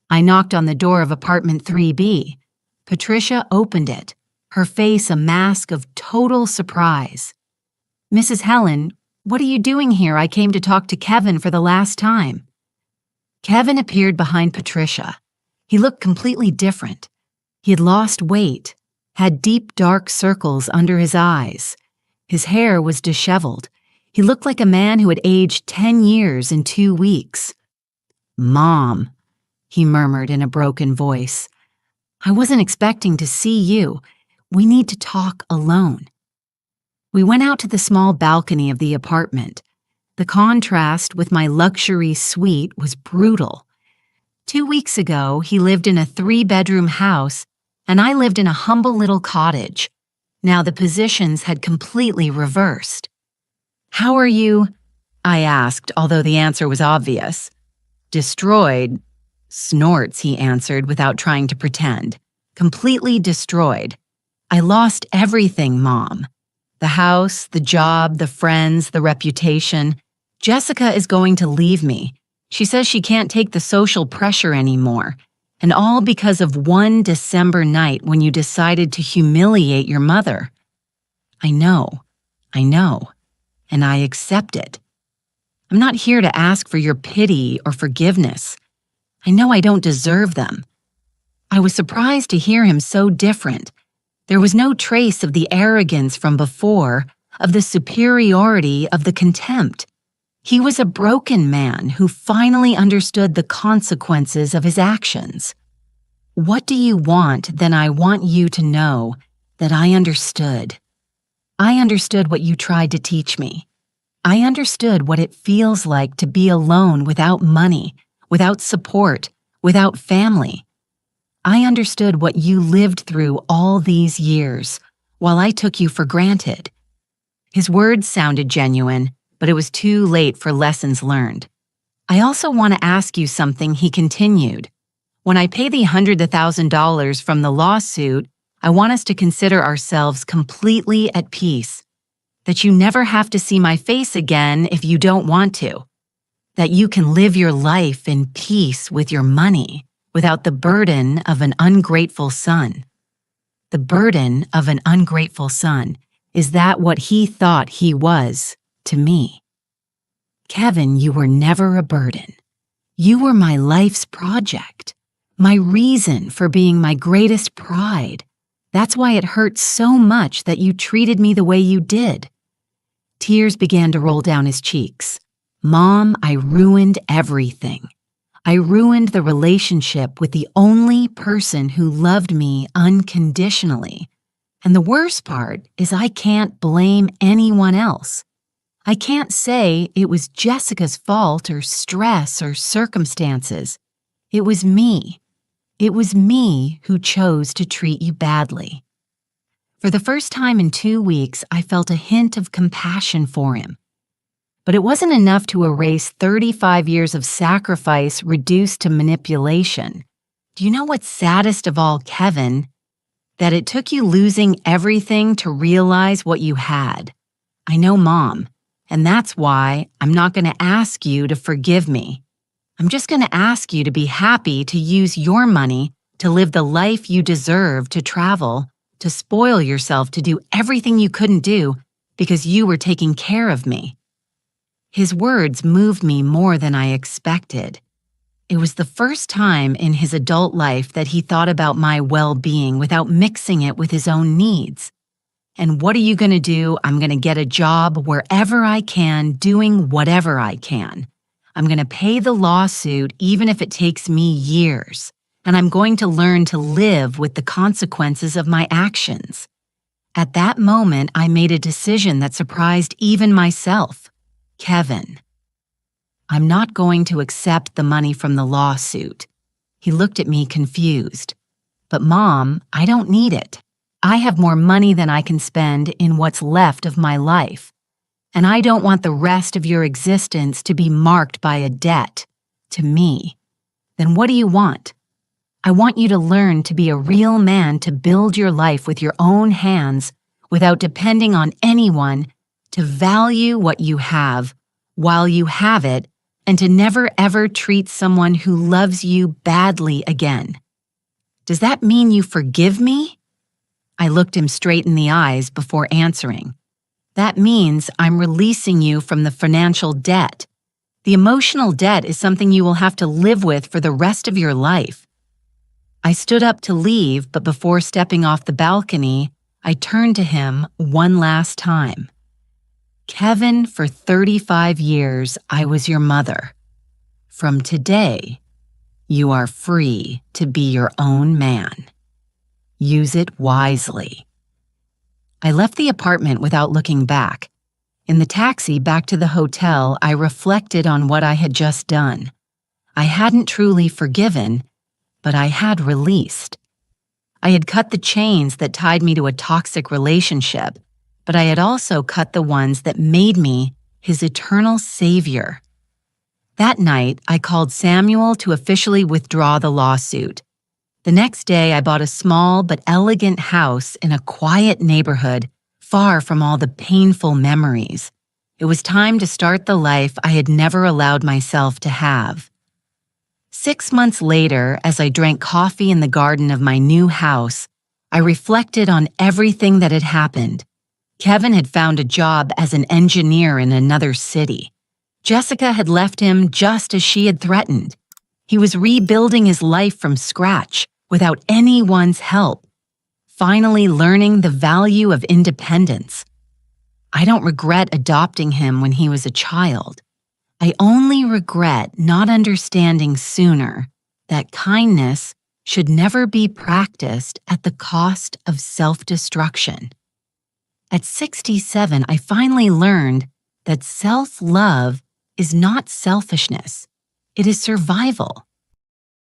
I knocked on the door of apartment 3B. Patricia opened it, her face a mask of total surprise. "Mrs. Helen, what are you doing here? I came to talk to Kevin for the last time." Kevin appeared behind Patricia. He looked completely different. He had lost weight, had deep dark circles under his eyes. His hair was disheveled. He looked like a man who had aged 10 years in 2 weeks. "Mom," he murmured in a broken voice. "I wasn't expecting to see you. We need to talk alone." We went out to the small balcony of the apartment. The contrast with my luxury suite was brutal. 2 weeks ago, he lived in a 3-bedroom house, and I lived in a humble little cottage. Now the positions had completely reversed. "How are you?" I asked, although the answer was obvious. "Destroyed." "Snorts," he answered without trying to pretend. "Completely destroyed. I lost everything, Mom. The house, the job, the friends, the reputation. Jessica is going to leave me. She says she can't take the social pressure anymore. And all because of one December night when you decided to humiliate your mother." I know. And I accept it. I'm not here to ask for your pity or forgiveness. I know I don't deserve them. I was surprised to hear him so different. There was no trace of the arrogance from before, of the superiority, of the contempt. He was a broken man who finally understood the consequences of his actions. "What do you want? Then I want you to know that I understood. I understood what you tried to teach me. I understood what it feels like to be alone without money, without support, without family. I understood what you lived through all these years, while I took you for granted." His words sounded genuine, but it was too late for lessons learned. "I also want to ask you something," he continued. "When I pay the $100,000 from the lawsuit, I want us to consider ourselves completely at peace. That you never have to see my face again if you don't want to. That you can live your life in peace with your money without the burden of an ungrateful son." The burden of an ungrateful son. Is that what he thought he was to me? "Kevin, you were never a burden. You were my life's project, my reason for being my greatest pride. That's why it hurt so much that you treated me the way you did." Tears began to roll down his cheeks. "Mom, I ruined everything. I ruined the relationship with the only person who loved me unconditionally. And the worst part is I can't blame anyone else. I can't say it was Jessica's fault or stress or circumstances. It was me. It was me who chose to treat you badly." For the first time in 2 weeks, I felt a hint of compassion for him. But it wasn't enough to erase 35 years of sacrifice reduced to manipulation. Do you know what's saddest of all, Kevin? That it took you losing everything to realize what you had. I know, Mom, and that's why I'm not going to ask you to forgive me. I'm just going to ask you to be happy to use your money to live the life you deserve, to travel, to spoil yourself, to do everything you couldn't do because you were taking care of me. His words moved me more than I expected. It was the first time in his adult life that he thought about my well-being without mixing it with his own needs. And what are you going to do? I'm going to get a job wherever I can, doing whatever I can. I'm going to pay the lawsuit even if it takes me years. And I'm going to learn to live with the consequences of my actions. At that moment, I made a decision that surprised even myself. Kevin. I'm not going to accept the money from the lawsuit. He looked at me confused. But Mom, I don't need it. I have more money than I can spend in what's left of my life. And I don't want the rest of your existence to be marked by a debt to me. Then what do you want? I want you to learn to be a real man, to build your life with your own hands without depending on anyone, to value what you have while you have it, and to never ever treat someone who loves you badly again. Does that mean you forgive me? I looked him straight in the eyes before answering. That means I'm releasing you from the financial debt. The emotional debt is something you will have to live with for the rest of your life. I stood up to leave, but before stepping off the balcony, I turned to him one last time. Kevin, for 35 years, I was your mother. From today, you are free to be your own man. Use it wisely. I left the apartment without looking back. In the taxi back to the hotel, I reflected on what I had just done. I hadn't truly forgiven, but I had released. I had cut the chains that tied me to a toxic relationship, but I had also cut the ones that made me his eternal savior. That night, I called Samuel to officially withdraw the lawsuit. The next day, I bought a small but elegant house in a quiet neighborhood, far from all the painful memories. It was time to start the life I had never allowed myself to have. 6 months later, as I drank coffee in the garden of my new house, I reflected on everything that had happened. Kevin had found a job as an engineer in another city. Jessica had left him just as she had threatened. He was rebuilding his life from scratch, without anyone's help, finally learning the value of independence. I don't regret adopting him when he was a child. I only regret not understanding sooner that kindness should never be practiced at the cost of self-destruction. At 67, I finally learned that self-love is not selfishness. It is survival.